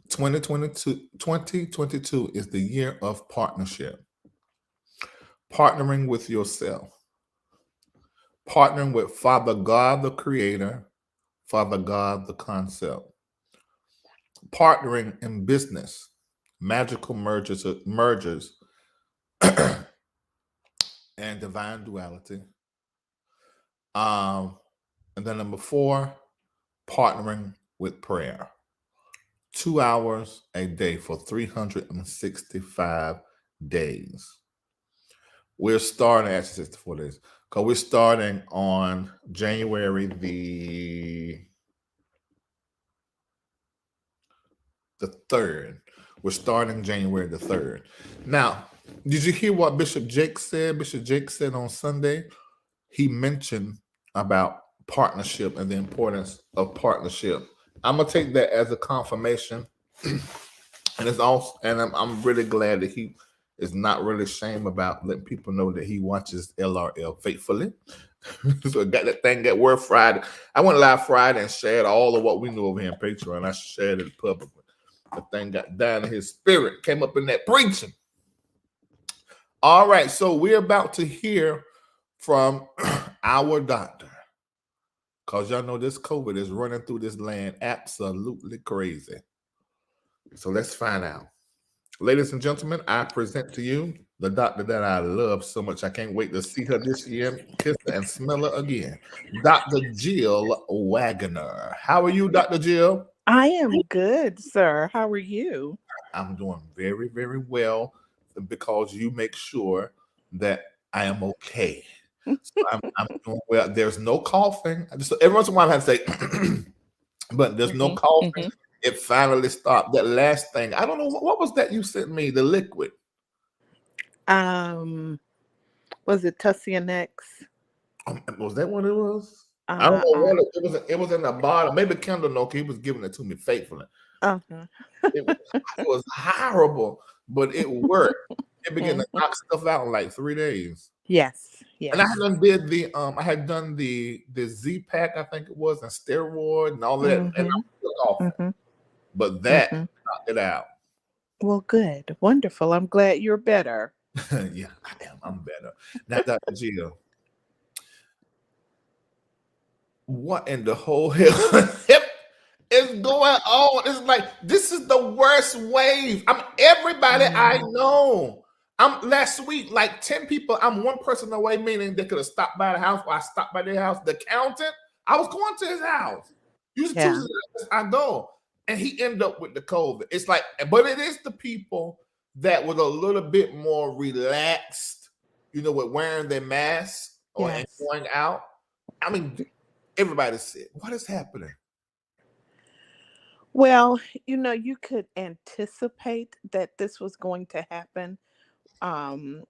2022 is the year of partnership. Partnering with yourself. Partnering with Father God the Creator, Father God the concept. Partnering in business. Magical mergers and divine duality. Um, and then number 4, partnering with prayer. 2 hours a day for 365 days. We're starting at 64 days because we're starting on January the the 3rd. We're starting January the 3rd. Now, did you hear what Bishop Jake said? Bishop Jake said on Sunday, he mentioned about partnership and the importance of partnership. I'm gonna take that as a confirmation, and it's also, and I'm really glad that he is not really ashamed about letting people know that he watches LRL faithfully. So I got that thing that word Friday. I went live Friday and shared all of what we knew over here in Patreon. I shared it publicly. The thing got down in his spirit, came up in that preaching. All right, so we're about to hear from our doctor. Because y'all know this COVID is running through this land absolutely crazy. So let's find out. Ladies and gentlemen, I present to you the doctor that I love so much. I can't wait to see her this year, kiss her, and smell her again. Dr. Jill Wagner. How are you, Dr. Jill? I am good, sir. How are you? I'm doing very, very well because you make sure that I am okay. So I'm doing well. There's no coughing. I just every once in a while I have to say, but there's no hmm coughing. hmm It finally stopped. That last thing, I don't know what was that you sent me, the liquid. Um, was it Tussianex? Was that what it was? I don't Uh, know uh, what it was in the bottle. Maybe Kendall know 'cause he was giving it to me faithfully. uh-huh. It was, it was horrible, but it worked. It began to Mhm. knock stuff out in like 3 days. Yes, And I yes. had done did the I had done the Z pack, I think it was, and steroid and all of that, and hmm I'm still coughing. hmm But that hmm knocked it out. Well, good. Wonderful. I'm glad you're better. Yeah, I am. I'm better. Now, Dr. Gio, what in the whole hell is going on? It's like this is the worst wave. I'm everybody I Mm, know. I'm last week, like 10 people. I'm one person away, meaning they could have stopped by the house or I stopped by their house. The accountant, I was going to his house. Usually yeah. Tuesday I go. And he ended up with the COVID. It's like, but it is the people that was a little bit more relaxed, with wearing their mask or and Yes. going out. I mean, everybody's sick. What is happening? Well, you could anticipate that this was going to happen. Um,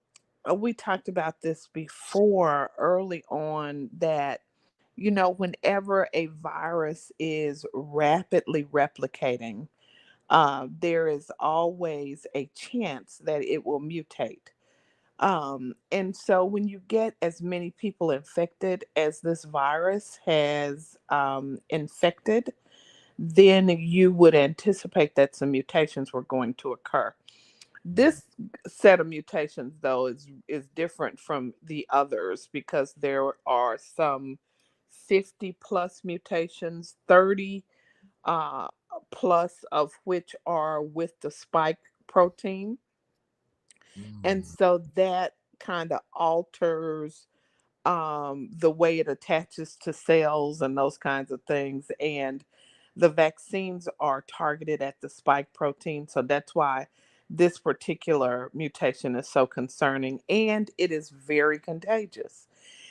we talked about this before early on that, whenever a virus is rapidly replicating, there is always a chance that it will mutate. And so when you get as many people infected as this virus has infected, then you would anticipate that some mutations were going to occur. This set of mutations, though, is different from the others because there are some 50 plus mutations, 30 uh, plus of which are with the spike protein. And Mm, so that kind of alters the way it attaches to cells and those kinds of things. And the vaccines are targeted at the spike protein. So that's why this particular mutation is so concerning and it is very contagious.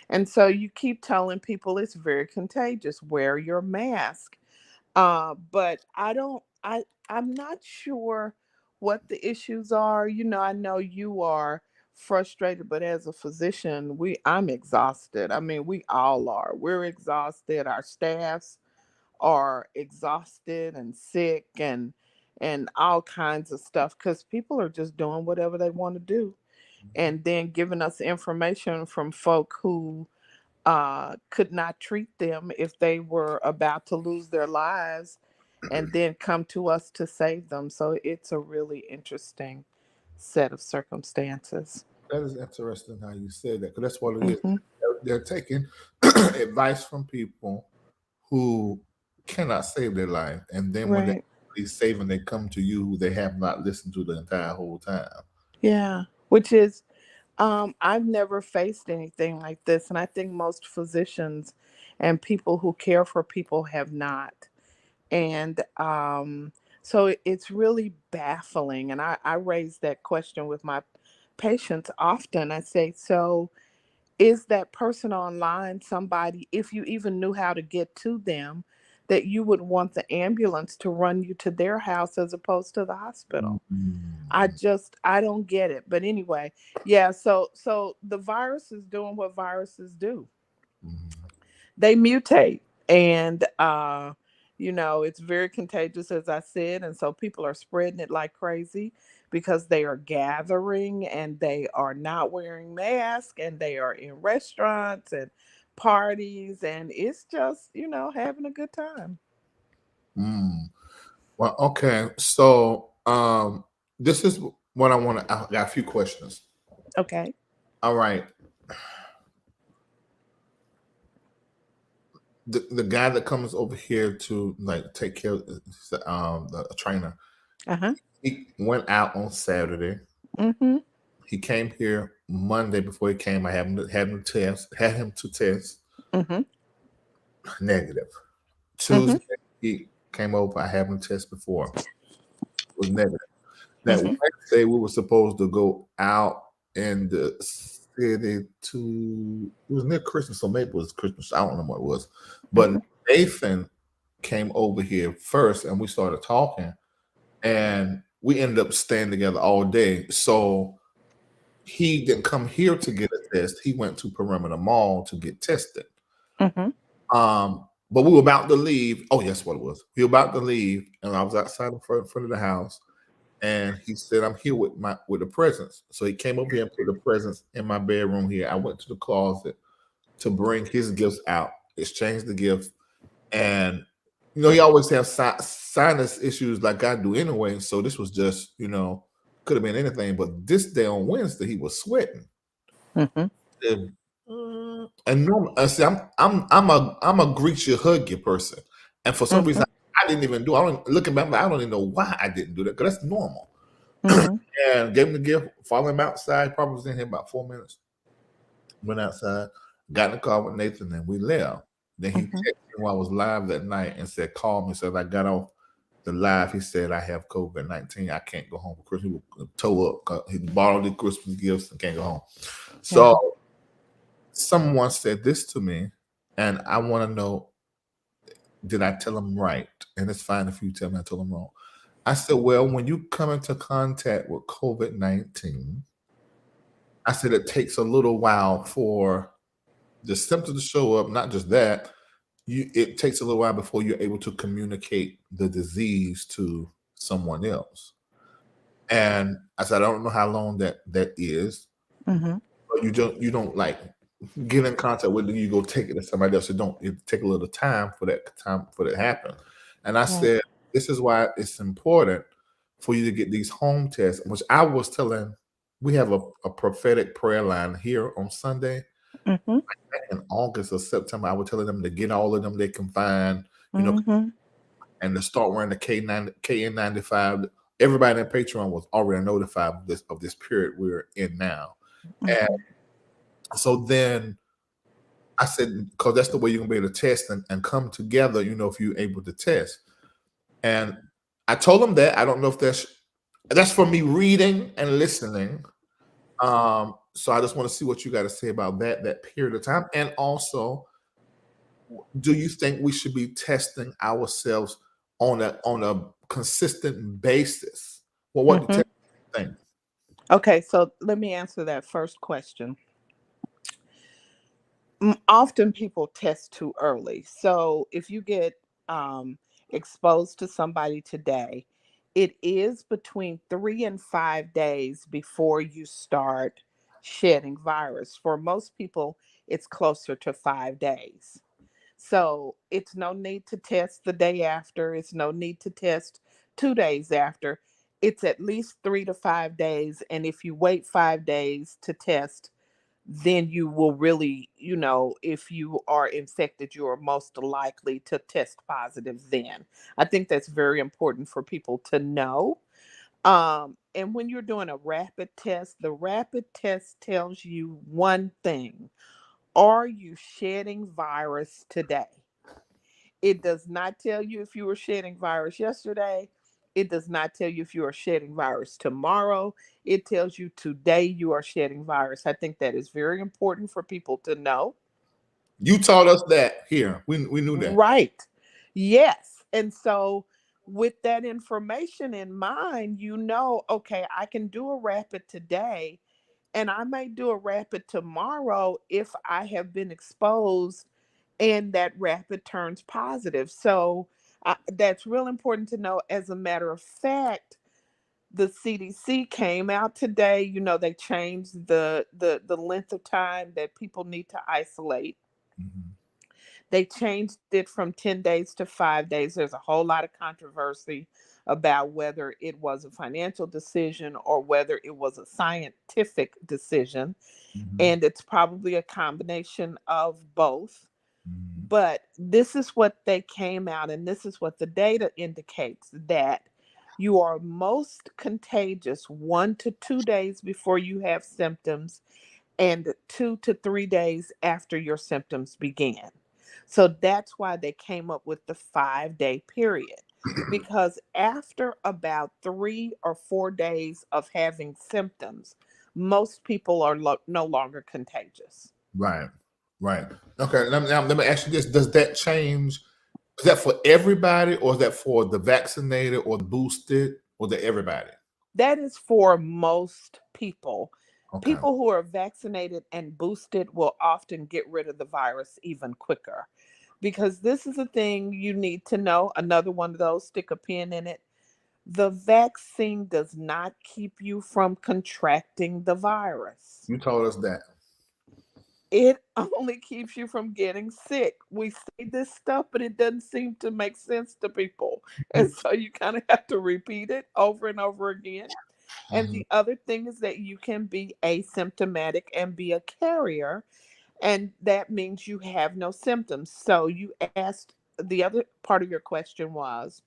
And so you keep telling people it's very contagious, wear your mask. But I'm not sure what the issues are. I know you are frustrated, but as a physician, I'm exhausted. I mean, we all are. We're exhausted. Our staffs are exhausted and sick and all kinds of stuff because people are just doing whatever they want to do and then giving us information from folk who could not treat them if they were about to lose their lives and then come to us to save them. So it's a really interesting set of circumstances. that is interesting how you said that, because that's what it is. hmm They're taking advice from people who cannot save their life, and then when Right. they're saving, they come to you who they have not listened to the entire whole time. Yeah. Which is, I've never faced anything like this. And I think most physicians and people who care for people have not. And so it's really baffling. And I raise that question with my patients often. I say, so is that person online somebody, if you even knew how to get to them, that you would want the ambulance to run you to their house as opposed to the hospital. Mm. I don't get it. But anyway, yeah, so the virus is doing what viruses do. Mm. They mutate, and it's very contagious, as I said, and so people are spreading it like crazy because they are gathering and they are not wearing masks and they are in restaurants and parties, and it's just having a good time. Mm. Well, okay. So, this is what I want to. I got a few questions. Okay. All right. The guy that comes over here to like take care of the trainer, Uh-huh. he went out on Saturday. Mm-hmm. He came here Monday. Before he came, I had him to test Mm-hmm. negative. Mm-hmm. Tuesday he came over. I had him test before, was negative. That Mm-hmm. Wednesday we were supposed to go out in the city to, it was near Christmas, so maybe it was Christmas. I don't know what it was. But Mm-hmm. Nathan came over here first and we started talking and we ended up staying together all day. So he didn't come here to get a test. He went to Perimeter Mall to get tested. Mm-hmm. But we were about to leave. Oh, yes, what it was. We were about to leave, and I was outside in front of the house, and he said, "I'm here with the presents." So he came over here and put the presents in my bedroom here. I went to the closet to bring his gifts out, exchange the gifts, and he always has sinus issues like I do anyway. So this was just could have been anything. But this day on Wednesday, he was sweating. Mm-hmm. And, and normal, see, I'm a greet you, hug you person, and for some reason I didn't even do. I don't looking back, I don't even know why I didn't do that because that's normal. Mm-hmm. And gave him the gift, followed him outside. Probably was in here about 4 minutes. Went outside, got in the car with Nathan, and we left. Then he Mm-hmm. texted me while I was live that night and said, "Call me." So I got off the live. He said, "I have COVID-19. I can't go home for Christmas." He was toe up. He borrowed the Christmas gifts and can't go home. Mm-hmm. So someone said this to me, and I want to know, did I tell him right? And it's fine if you tell me I told him wrong. I said, well, when you come into contact with COVID-19, I said it takes a little while for the symptoms to show up. Not just that, it takes a little while before you're able to communicate the disease to someone else. And I said, I don't know how long that is, Mm-hmm. but you don't like get in contact with it, you go take it to somebody else. It take a little time for that happen. And I Right. said, this is why it's important for you to get these home tests, which I was telling, we have a prophetic prayer line here on Sunday. Mm-hmm. Back in August or September, I was telling them to get all of them they can find, Mm-hmm. and to start wearing the KN95. Everybody in Patreon was already notified of this period we're in now. And Mm-hmm. so then I said, because that's the way you're gonna be able to test and come together, if you're able to test. And I told them that. I don't know if that's for me reading and listening. So I just want to see what you got to say about that period of time. And also, do you think we should be testing ourselves on a consistent basis? Well, what do you Mm-hmm. think? Okay, so let me answer that first question. Often people test too early. So if you get um, exposed to somebody today, it is between 3 and 5 days before you start shedding virus. For most people, it's closer to 5 days. So it's no need to test the day after. It's no need to test 2 days after. It's at least 3 to 5 days. And if you wait 5 days to test, then you will really, if you are infected, you are most likely to test positive then. I think that's very important for people to know. And when you're doing a rapid test, the rapid test tells you one thing: are you shedding virus today? It does not tell you if you were shedding virus yesterday. It does not tell you if you are shedding virus tomorrow. It tells you today you are shedding virus. I think that is very important for people to know. You taught us that here. We knew that. Right. Yes. And so, with that information in mind, okay, I can do a rapid today, and I may do a rapid tomorrow if I have been exposed and that rapid turns positive. So, that's real important to know. As a matter of fact, the CDC came out today. They changed the length of time that people need to isolate. Mhm. They changed it from 10 days to 5 days. There's a whole lot of controversy about whether it was a financial decision or whether it was a scientific decision. Mhm. And it's probably a combination of both. Mhm. But this is what they came out, and this is what the data indicates, that you are most contagious 1 to 2 days before you have symptoms and 2 to 3 days after your symptoms began. So that's why they came up with the 5 day period. Because after about 3 or 4 days of having symptoms, most people are no longer contagious. Right. Right. Okay. Let me ask you this: does that change? Is that for everybody, or is that for the vaccinated, or the boosted, or the everybody? That is for most people. Okay. People who are vaccinated and boosted will often get rid of the virus even quicker. Because this is a thing you need to know. Another one of those, stick a pin in it. The vaccine does not keep you from contracting the virus. You told us that. It only keeps you from getting sick. We say this stuff, but it doesn't seem to make sense to people. And so you kind of have to repeat it over and over again. And Mhm. the other thing is that you can be asymptomatic and be a carrier, and that means you have no symptoms. So you asked, the other part of your question was,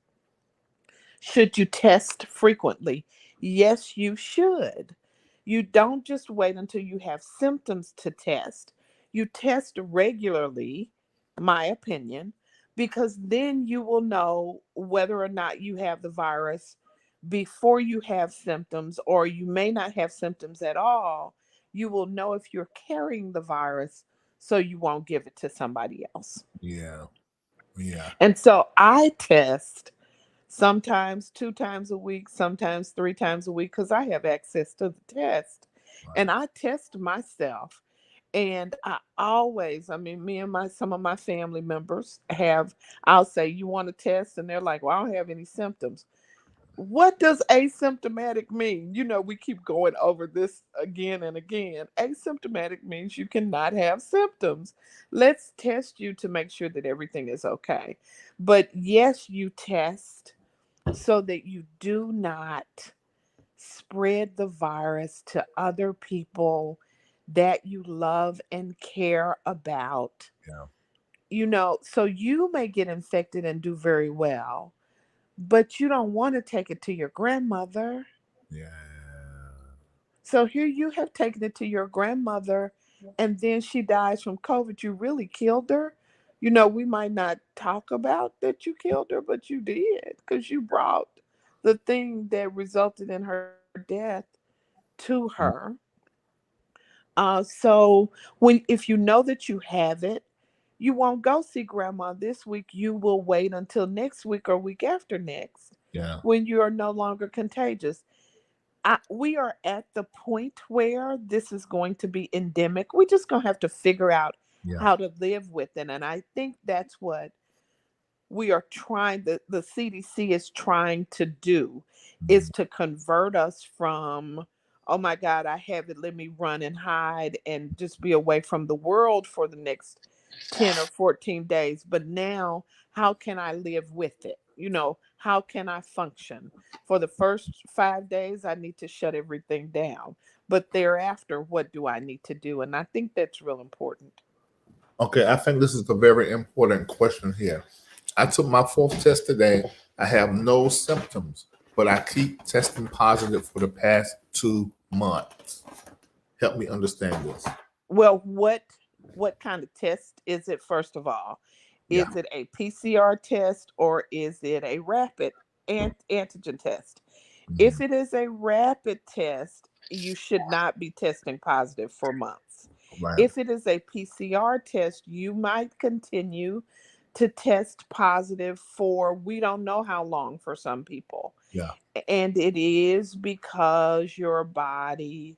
should you test frequently? Yes, you should. You don't just wait until you have symptoms to test. You test regularly, my opinion, because then you will know whether or not you have the virus before you have symptoms, or you may not have symptoms at all. You will know if you're carrying the virus, so you won't give it to somebody else. Yeah. Yeah. And so I test sometimes 2 times a week, sometimes 3 times a week, because I have access to the test. Right. And I test myself. And I always, I mean, me and some of my family members have, I'll say, you want to test? And they're like, well, I don't have any symptoms. What does asymptomatic mean? We keep going over this again and again. Asymptomatic means you cannot have symptoms. Let's test you to make sure that everything is okay. But yes, you test so that you do not spread the virus to other people that you love and care about. Yeah. So you may get infected and do very well, but you don't want to take it to your grandmother. Yeah. So here you have taken it to your grandmother, and then she dies from COVID. You really killed her. We might not talk about that you killed her, but you did, because you brought the thing that resulted in her death to her. So if you know that you have it, you won't go see grandma this week. You will wait until next week or week after next, Yeah. when you are no longer contagious. We are at the point where this is going to be endemic. We're just going to have to figure out Yeah. how to live with it. And I think that's what we are trying, the CDC is trying to do, is Mhm. to convert us from, oh my God, I have it, let me run and hide and just be away from the world for the next 10 or 14 days. But now, how can I live with it? How can I function? For the first 5 days, I need to shut everything down. But thereafter, what do I need to do? And I think that's real important. Okay, I think this is a very important question here. I took my fourth test today. I have no symptoms, but I keep testing positive for the past 2 months. Help me understand this. Well, what kind of test is it, first of all? Yeah. Is it a PCR test, or is it a rapid antigen test? If Mhm. it is a rapid test, you should not be testing positive for months. Right. If it is a PCR test, you might continue to test positive for we don't know how long for some people. Yeah. And it is because your body,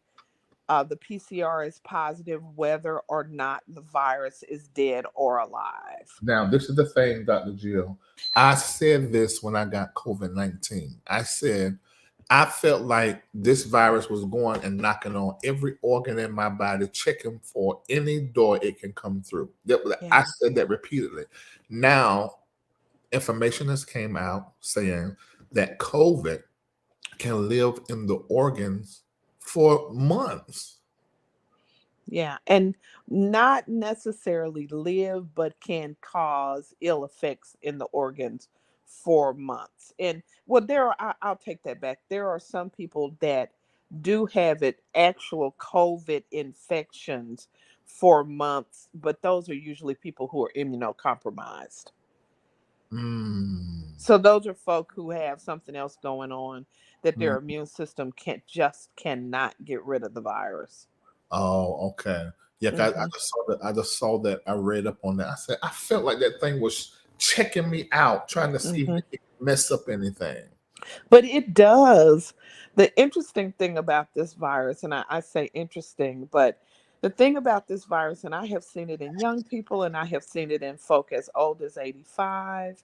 the PCR is positive whether or not the virus is dead or alive. Now, this is the thing, Dr. Jill. I said this when I got COVID-19. I said, I felt like this virus was going and knocking on every organ in my body, checking for any door it can come through. Yeah. I said that repeatedly. Now, information has came out saying that COVID can live in the organs for months. Yeah, and not necessarily live, but can cause ill effects in the organs for months. And well, I'll take that back. There are some people that do have it, actual COVID infections for months, but those are usually people who are immunocompromised. Mm. So those are folk who have something else going on that Mm. their immune system cannot get rid of the virus. Oh, okay. Yeah, 'cause I Hmm. just saw that. I just saw that. I read up on that. I said I felt like that thing was checking me out, trying to see if Hmm. it could mess up anything. But it does. The interesting thing about this virus, and I say interesting, but the thing about this virus, and I have seen it in young people, and I have seen it in folk as old as 85.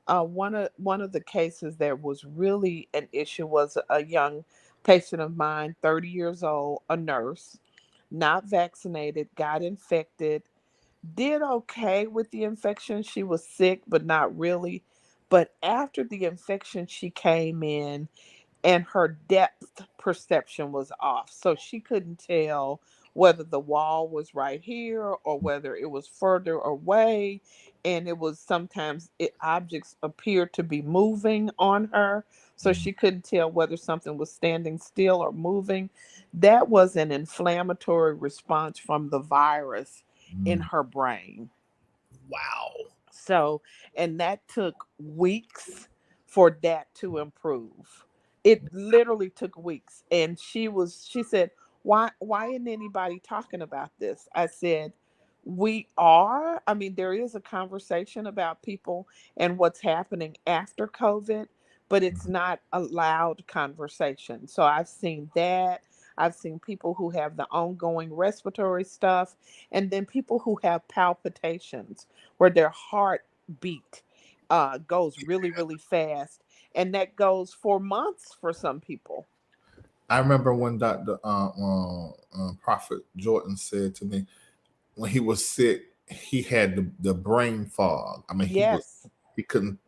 One of the cases that was really an issue was a young patient of mine, 30 years old, a nurse, not vaccinated, got infected, did okay with the infection. She was sick, but not really. But after the infection, she came in and her depth perception was off. So she couldn't tell whether the wall was right here or whether it was further away. And it was sometimes objects appeared to be moving on her. So Mm. she couldn't tell whether something was standing still or moving. That was an inflammatory response from the virus in Mm. her brain. Wow. So, and that took weeks for that to improve. It literally took weeks. And she said, why isn't anybody talking about this? I said, we are. I mean, there is a conversation about people and what's happening after COVID, but it's not a loud conversation. So I've seen that. I've seen people who have the ongoing respiratory stuff, and then people who have palpitations where their heartbeat goes really, really fast. And that goes for months for some people. I remember when Dr. Prophet Jordan said to me when he was sick, he had the brain fog. I mean, Yes. he couldn't.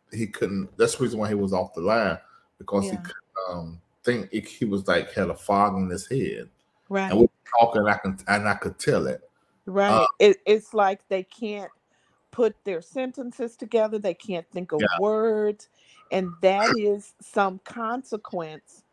That's the reason why he was off the line because he Yeah. couldn't think. He was like had a fog in his head, and we Right. were talking. I could tell it. Uh, Right. It's like they can't put their sentences together, they can't think of yeah, words. And that is some consequence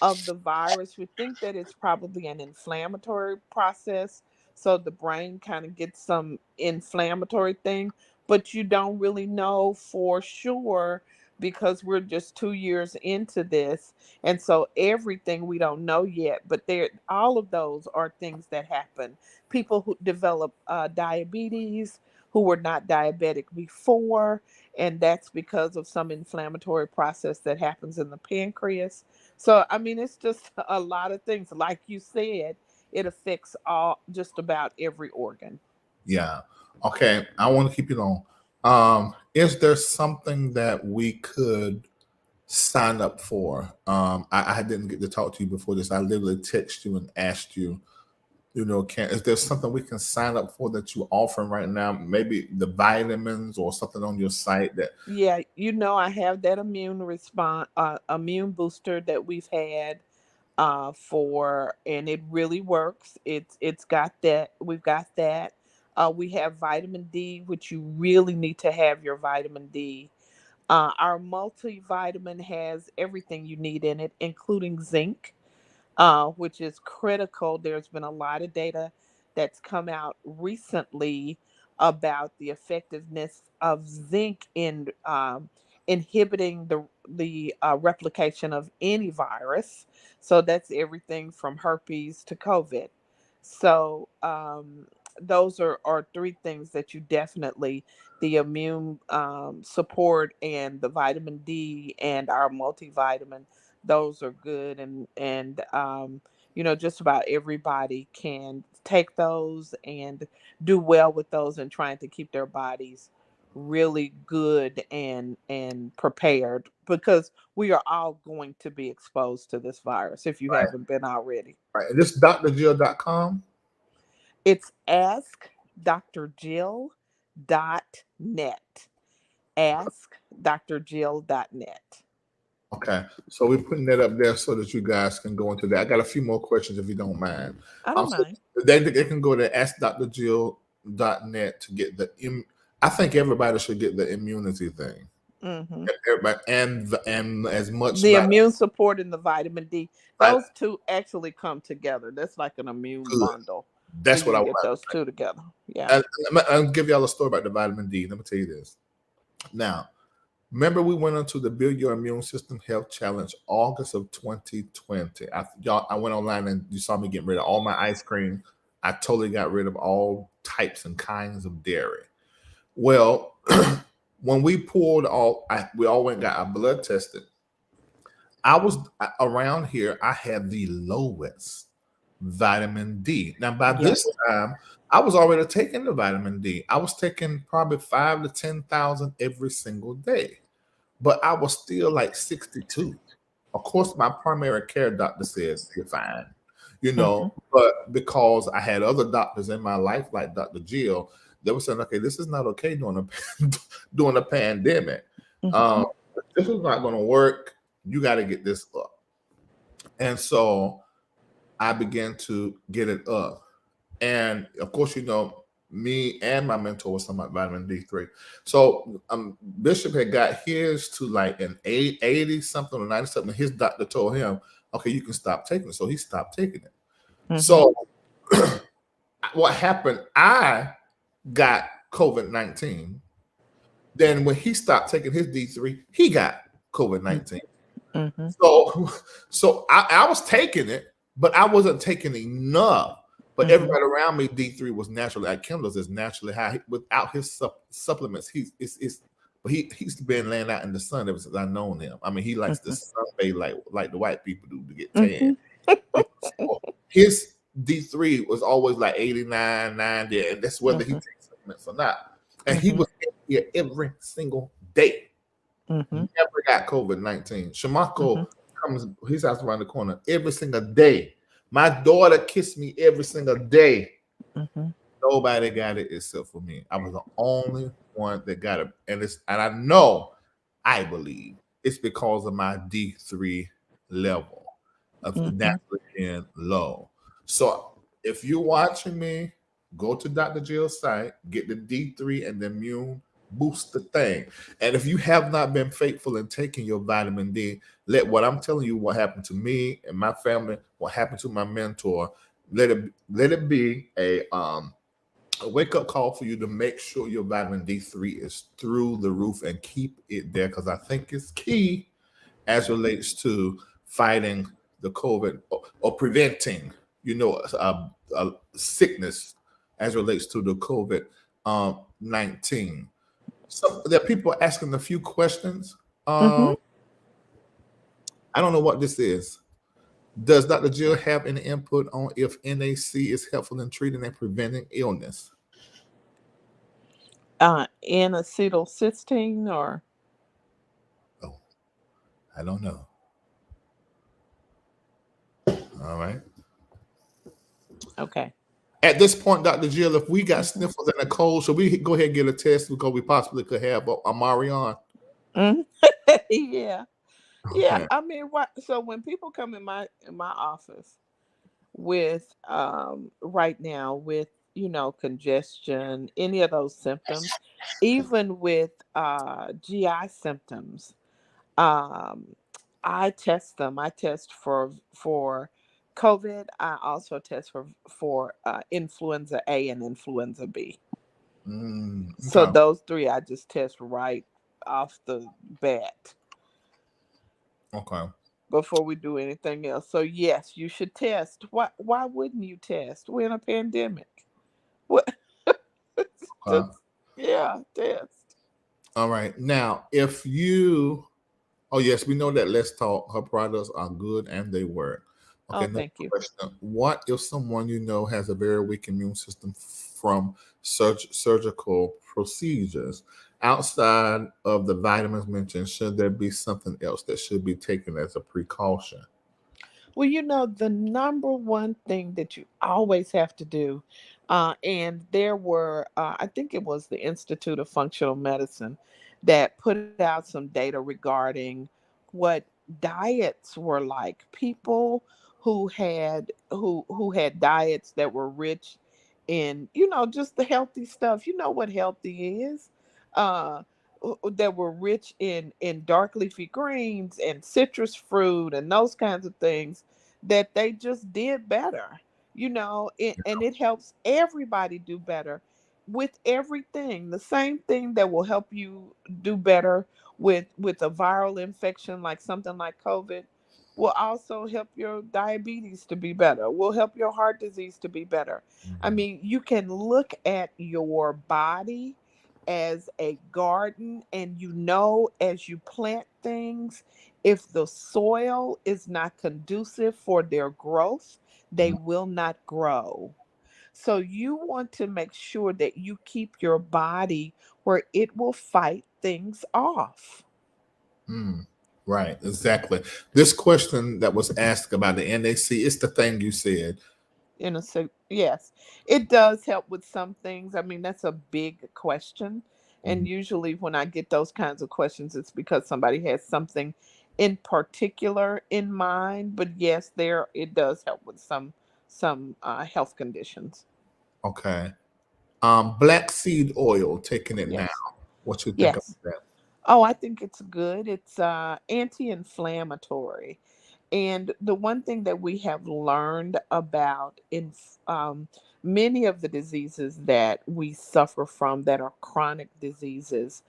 of the virus. We think that it's probably an inflammatory process. So the brain kind of gets some inflammatory thing, but you don't really know for sure because we're just 2 years into this. And so everything we don't know yet, but there, all of those are things that happen. People who develop diabetes, who were not diabetic before, and that's because of some inflammatory process that happens in the pancreas. So, I mean, it's just a lot of things. Like you said, it affects all just about every organ. yeah. Okay, I want to keep it on. Is there something that we could sign up for? I didn't get to talk to you before this. I literally texted you and asked you. Is there something we can sign up for that you're offering right now? Maybe the vitamins or something on your site that, Yeah, I have that immune response, immune booster that we've had for, and it really works. It's got that. We've got that. We have vitamin D, which you really need to have your vitamin D. Our multivitamin has everything you need in it, including zinc, which is critical. There's been a lot of data that's come out recently about the effectiveness of zinc in inhibiting the replication of any virus. So that's everything from herpes to COVID. So those are three things that you definitely, the immune support and the vitamin D and our multivitamin, those are good. And just about everybody can take those and do well with those, and trying to keep their bodies really good and prepared, because we are all going to be exposed to this virus if you Right. haven't been already. Right. And this drjill.com. It's askdrjill.net. Askdrjill.net. Okay. So we're putting that up there so that you guys can go into that. I got a few more questions if you don't mind. I don't So mind. they can go to askdrjill.net to get I think everybody should get the immunity thing. Hmm. Everybody and as much The like immune support and the vitamin D, right, those two actually come together. That's like an immune good. bundle. So That's you what I can get want. those two together. Yeah. And I'll give y'all a story about the vitamin D. Let me tell you this. Now, remember we went into the Build Your Immune System Health Challenge August of 2020. I went online and you saw me getting rid of all my ice cream. I totally got rid of all types and kinds of dairy. Well, when we we all went and got our blood tested. I was around here. I had the lowest vitamin D. Now, by Yep. this time, I was already taking the vitamin D. I was taking probably 5 to 10,000 every single day, but I was still like 62. Of course, my primary care doctor said you're fine, Hmm. but because I had other doctors in my life, like Dr. Jill, they were saying, okay, this is not okay during a during a pandemic. Hmm. Um, this is not going to work. You got to get this up. And so I began to get it up. And of course, me and my mentor was talking about vitamin D3. So Bishop had got his to like an 80 something or 90 something. His doctor told him, okay, you can stop taking it. So he stopped taking it. Hmm. So what happened? I got COVID-19. Then when he stopped taking his D3, he got COVID-19. Hmm. So, so I was taking it, but I wasn't taking enough. But Hmm. everybody around me, D3 was naturally at Kendall's is naturally high. Without his supplements, but he's been laying out in the sun ever since I known him. I mean, he likes to sunbathe like the white people do to get tan. Hmm. So his D3 was always like 89, 90, and that's whether he Hmm. takes supplements or not. And he Hmm. was in here every single day. Hmm. Never got COVID-19. Hmm. Shamako comes, his house around the corner every single day. My daughter kissed me every single day. Hmm. Nobody got it except for me. I was the only one that got it. And I believe it's because of my D3 level of Hmm. naturally being low. So if you're watching me, go to Dr. Jill's site, get the D3 and the immune booster thing. And if you have not been faithful in taking your vitamin D, let what I'm telling you, what happened to me and my family, what happened to my mentor, let it be a wake up call for you to make sure your vitamin D3 is through the roof and keep it there, because I think it's key as relates to fighting the COVID, or preventing, a sickness as relates to the COVID 19. So there are people asking a few questions. Hmm. I don't know what this is. Does Dr. Jill have any input on if NAC is helpful in treating and preventing illness? N-acetylcysteine or Oh, I don't know. All right. okay. At this point, Dr. Jill, if we got Hmm. sniffles and a cold, should we go ahead and get a test because we possibly could have a Marion? Hmm. Yeah. Yeah. Okay. I mean, what? So when people come in my office with right now with congestion, any of those symptoms, even with GI symptoms, um, I test them. I test for COVID. I also test for influenza A and influenza B. So Okay. those three I just test right off the bat Okay. before we do anything else. So yes, you should test. Why wouldn't you test? We're in a pandemic. What? Okay. Just yeah, test. All right. Now, if you, oh yes, we know that Let's Talk, her products are good and they work. Okay, Oh, next thank you. question. What if someone you know has a very weak immune system from surgical procedures? Outside of the vitamins mentioned, should there be something else that should be taken as a precaution? Well, the number one thing that you always have to do, and there were, I think it was the Institute of Functional Medicine that put out some data regarding what diets were like. People who had diets that were rich in, just the healthy stuff. You know what healthy is. Uh, that were rich in dark leafy greens and citrus fruit and those kinds of things, that they just did better, and it helps everybody do better with everything. The same thing that will help you do better with a viral infection like something like COVID will also help your diabetes to be better, will help your heart disease to be better. I Mhm. mean, you can look at your body as a garden, and as you plant things, if the soil is not conducive for their growth, they will not grow. So you want to make sure that you keep your body where it will fight things off. Mm, right, exactly. This question that was asked about the NAC is the thing you said. Yes, it does help with some things. I mean, that's a big question, and Mhm. usually when I get those kinds of questions, it's because somebody has something in particular in mind. But yes, there it does help with some health conditions. Okay. Black seed oil, taking it now. Yes. What you think Yes. about that? Oh, I think it's good. It's anti-inflammatory. And the one thing that we have learned about in many of the diseases that we suffer from that are chronic diseases,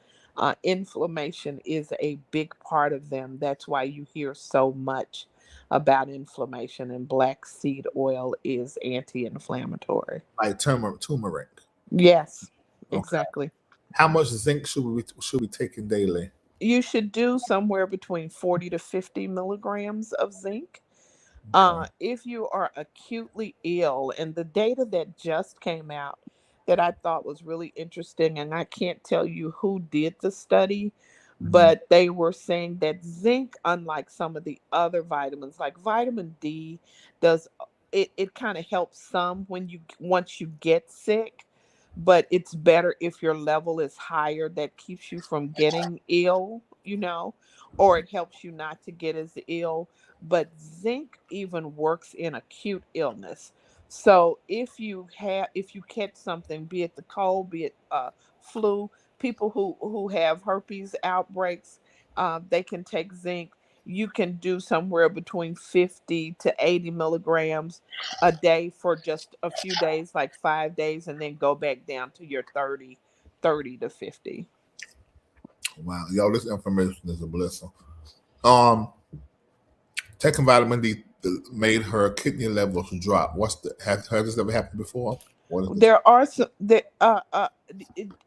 inflammation is a big part of them. That's why you hear so much about inflammation, and black seed oil is anti-inflammatory. Like turmeric. Yes, Okay. exactly. How much zinc should we taking daily? You should do somewhere between 40 to 50 milligrams of zinc. Okay. If you are acutely ill, and the data that just came out that I thought was really interesting, and I can't tell you who did the study, Mhm. but they were saying that zinc, unlike some of the other vitamins, like vitamin D, does it kind of helps some when you once you get sick, but it's better if your level is higher. That keeps you from getting ill, or it helps you not to get as ill. But zinc even works in acute illness. So if you catch something, be it the cold, be it flu, people who have herpes outbreaks, they can take zinc. You can do somewhere between 50 to 80 milligrams a day for just a few days, like 5 days, and then go back down to your 30 to 50. Wow, y'all, this information is a blessing. Um, Taking vitamin D made her kidney levels drop. Has this ever happened before? What is this? There are some that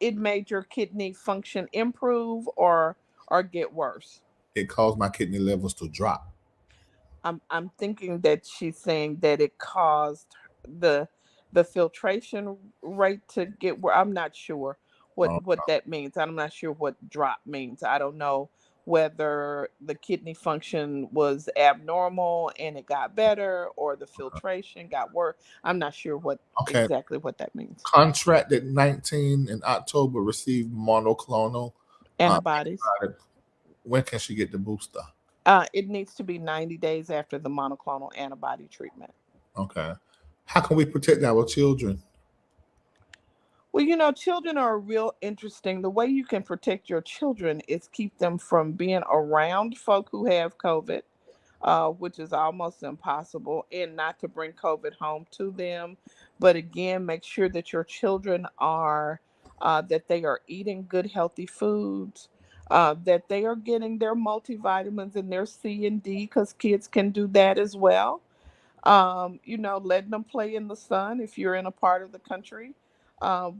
it made your kidney function improve or get worse. It caused my kidney levels to drop. I'm thinking that she's saying that it caused the the filtration rate to get where. I'm not sure Oh, what that means. I'm not sure what drop means. I don't know whether the kidney function was abnormal and it got better, or the filtration got worse. I'm not sure what okay. exactly what that means. Contracted 19 in October received monoclonal. Uh, Antibodies. when can she get the booster? It needs to be 90 days after the monoclonal antibody treatment. Okay. How can we protect our children? Well, children are real interesting. The way you can protect your children is keep them from being around folk who have COVID, which is almost impossible, and not to bring COVID home to them. But again, make sure that your children that they are eating good, healthy foods, that they are getting their multivitamins and their C and D, because kids can do that as well. Letting them play in the sun if you're in a part of the country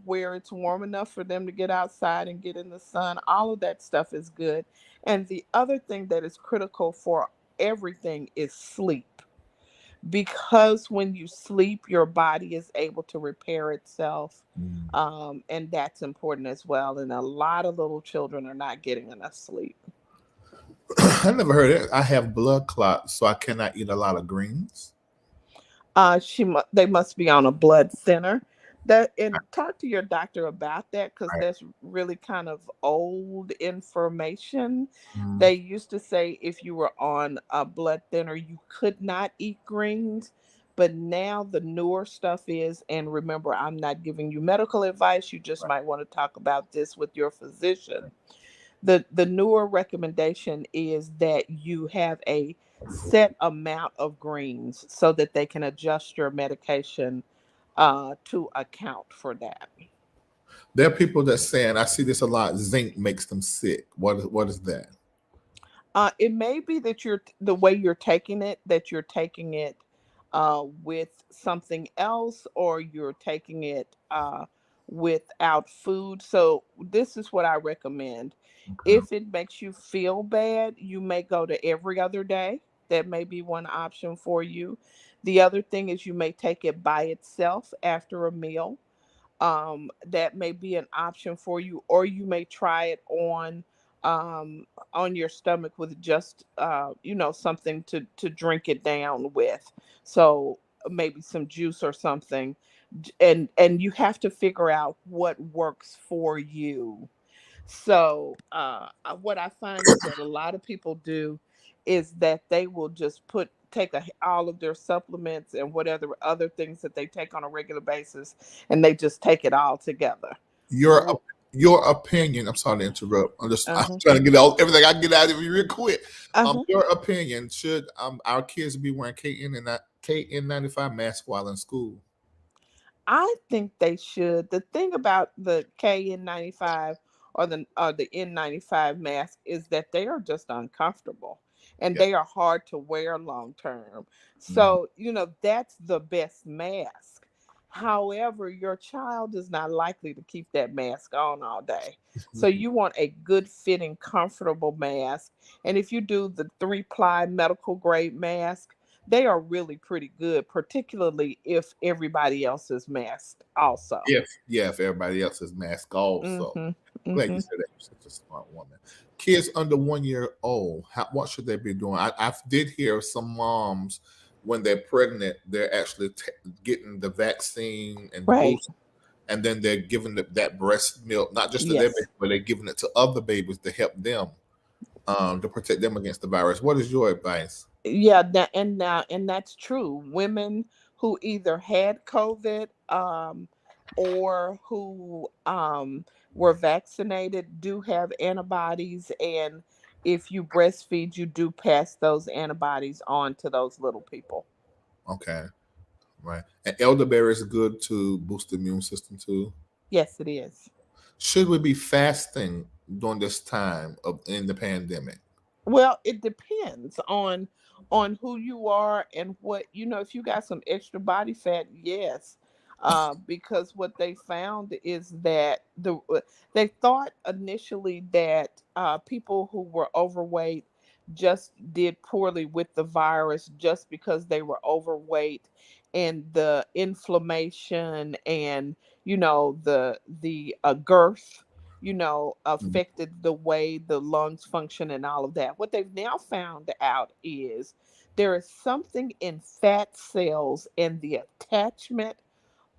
where it's warm enough for them to get outside and get in the sun. All of that stuff is good. And the other thing that is critical for everything is sleep, because when you sleep, your body is able to repair itself. Mm. And that's important as well. And a lot of little children are not getting enough sleep. I never heard it. I have blood clots, so I cannot eat a lot of greens. They must be on a blood thinner. That, and talk to your doctor about that, because Right. that's really kind of old information. Mm. They used to say if you were on a blood thinner, you could not eat greens. But now the newer stuff is, and remember, I'm not giving you medical advice. You just might want to talk about this with your physician. The newer recommendation is that you have a set amount of greens so that they can adjust your medication to account for that. There are people that saying I see this a lot. Zinc makes them sick. What is that? It may be that the way you're taking it, that you're taking it with something else, or you're taking it without food. So this is what I recommend. Okay. If it makes you feel bad, you may go to every other day. That may be one option for you. The other thing is you may take it by itself after a meal. That may be an option for you, or you may try it um, on your stomach with just something to drink it down with. So maybe some juice or something. And you have to figure out what works for you. So what I find is that a lot of people do is that they will just take all of their supplements and whatever other things that they take on a regular basis, and they just take it all together. Your your opinion. I'm sorry to interrupt. I'm Uh-huh. trying to get all everything I can get out of you real quick. Uh-huh. Your opinion, should our kids be wearing KN95 mask while in school? I think they should. The thing about the KN95 or the N95 mask is that they are just uncomfortable, and Yeah. they are hard to wear long term. Mm. So, that's the best mask. However, your child is not likely to keep that mask on all day. So you want a good fitting, comfortable mask. And if you do the 3-ply medical grade mask, they are really pretty good, particularly if everybody else is masked also. If everybody else is masked also. Mm-hmm. Glad you Mm-hmm. said that. You're such a smart woman. Kids under 1 year old, what should they be doing? I did hear some moms, when they're pregnant, they're actually getting the vaccine and the Right. boost, and then they're giving that breast milk, not just to their baby, Yes. but they're giving it to other babies to help them, to protect them against the virus. What is your advice? Yeah, and that's true. Women who either had COVID or who were vaccinated do have antibodies, and if you breastfeed, you do pass those antibodies on to those little people. Okay, right. And elderberry is good to boost the immune system too. Yes, it is. Should we be fasting during this time of in the pandemic? Well, it depends on who you are and what if you got some extra body fat, yes. Because what they found is that they thought initially that people who were overweight just did poorly with the virus just because they were overweight, and the inflammation and the girth Mhm. affected the way the lungs function and all of that. What they've now found out is there is something in fat cells and the attachment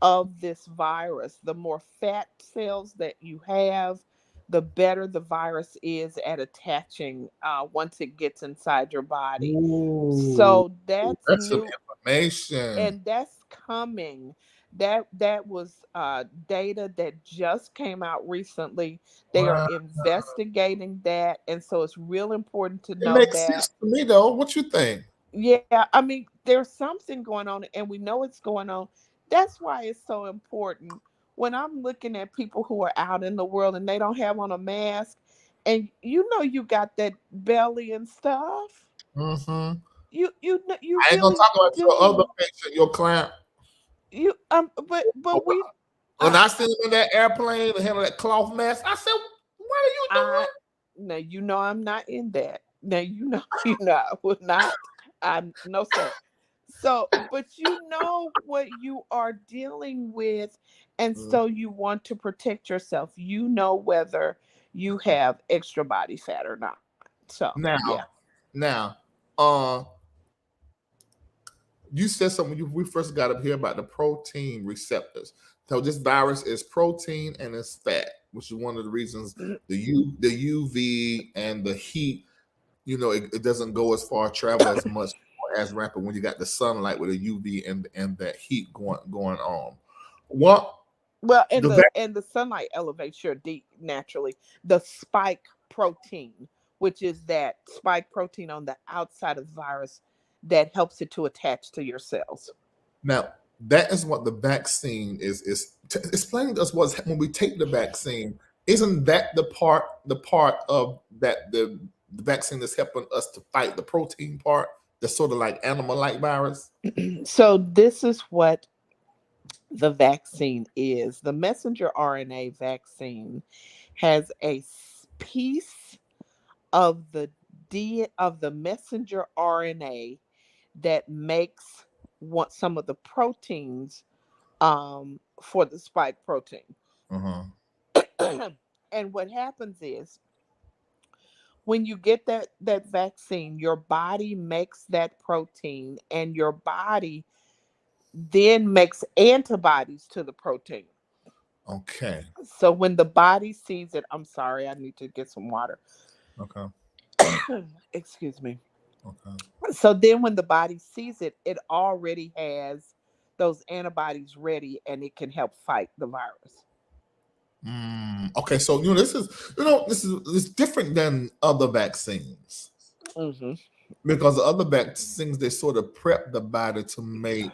of this virus. The more fat cells that you have, the better the virus is at attaching once it gets inside your body. Ooh, So that's that's some new, information. and that's coming. That was data that just came out recently. They are Wow. investigating that, and so it's real important to It know makes that. sense to me though. What you think? Yeah, I mean, there's something going on, and we know it's going on. That's why it's so important. When I'm looking at people who are out in the world and they don't have on a mask, and you got that belly and stuff, Hmm. you I ain't gonna really talk about your other do. patient, your client. But we Obama. When I, I seen him in that airplane and had that cloth mask, I said, "What are you I now you know I'm not in that. Now you know I would not. I'm no sir. So, but you know what you are dealing with, and doing?" so you want to protect yourself. You know whether you have extra body fat or not. So, yeah. Now, now, uh, you said something when we first got up here about the protein receptors. So this virus is protein and it's fat, which is one of the reasons the UV and the heat, it doesn't go as far, travel as much or as rapid when you got the sunlight with the UV and that heat going on. What Well, the and the sunlight elevates your D naturally. The spike protein, which is that spike protein on the outside of the virus that helps it to attach to your cells. Now, that is what the vaccine is. Explain to us what's when we take the vaccine. Isn't that the part of that the vaccine that's helping us to fight the protein part? That's sort of like animal-like virus. So this is what the vaccine is. The messenger RNA vaccine has a piece of the messenger RNA that makes what some of the proteins for the spike protein. Uh-huh. And what happens is when you get that vaccine, your body makes that protein, and your body then makes antibodies to the protein. Okay. So when the body sees it, I'm sorry, I need to get some water. Okay. Excuse me. Okay. So then when the body sees it, it already has those antibodies ready, and it can help fight the virus. Okay. So this is different than other vaccines Hmm. because the other vaccines they sort of prep the body to make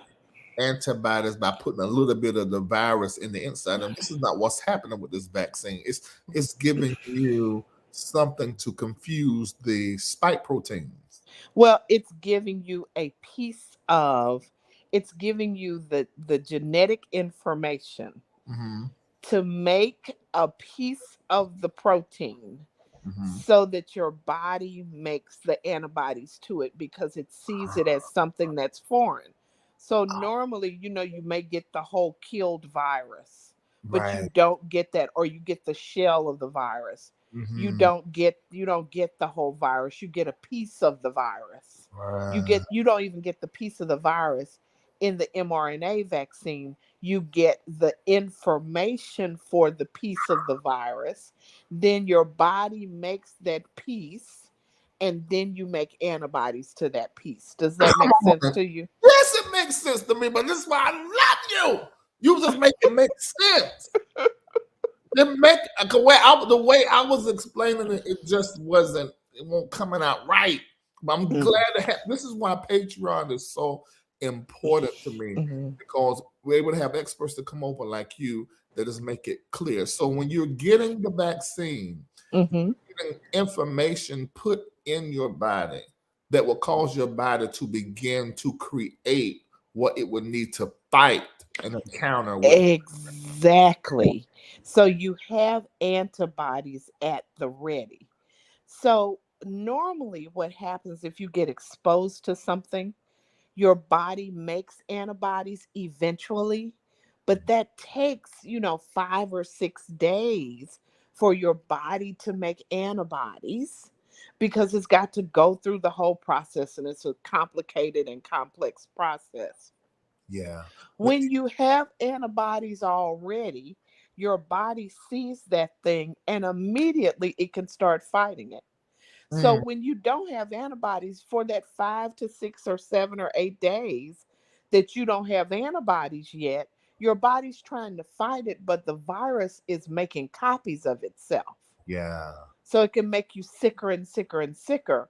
antibodies by putting a little bit of the virus in the inside. And this is not what's happening with this vaccine. It's giving you something to confuse the spike proteins. Well, it's giving you the genetic information Mm-hmm. to make a piece of the protein Mm-hmm. so that your body makes the antibodies to it because it sees it as something that's foreign. So normally, you may get the whole killed virus, but you Right. don't get that, or you get the shell of the virus. You Mm-hmm. don't get the whole virus. You get a piece of the virus. Right. You don't even get the piece of the virus in the mRNA vaccine. You get the information for the piece of the virus, then your body makes that piece, and then you make antibodies to that piece. Does that Come make sense on. to you? Yes, it makes sense to me, but this is why I love you. You just make it make sense. The way I was explaining it, it just wasn't. It won't coming out right. But I'm glad to have. This is why Patreon is so important to me Mhm. because we're able to have experts to come over like you that just make it clear. So when you're getting the vaccine, Mhm. getting information put in your body that will cause your body to begin to create what it would need to fight and encounter with. Exactly. So you have antibodies at the ready. So normally what happens if you get exposed to something, your body makes antibodies eventually, but that takes, 5 or 6 days for your body to make antibodies because it's got to go through the whole process, and it's a complicated and complex process. Yeah. But When you have antibodies already, your body sees that thing and immediately it can start fighting it. So mm, when you don't have antibodies for that 5 to 6 or 7 or 8 days that you don't have antibodies yet, your body's trying to fight it, but the virus is making copies of itself. yeah. So it can make you sicker and sicker and sicker.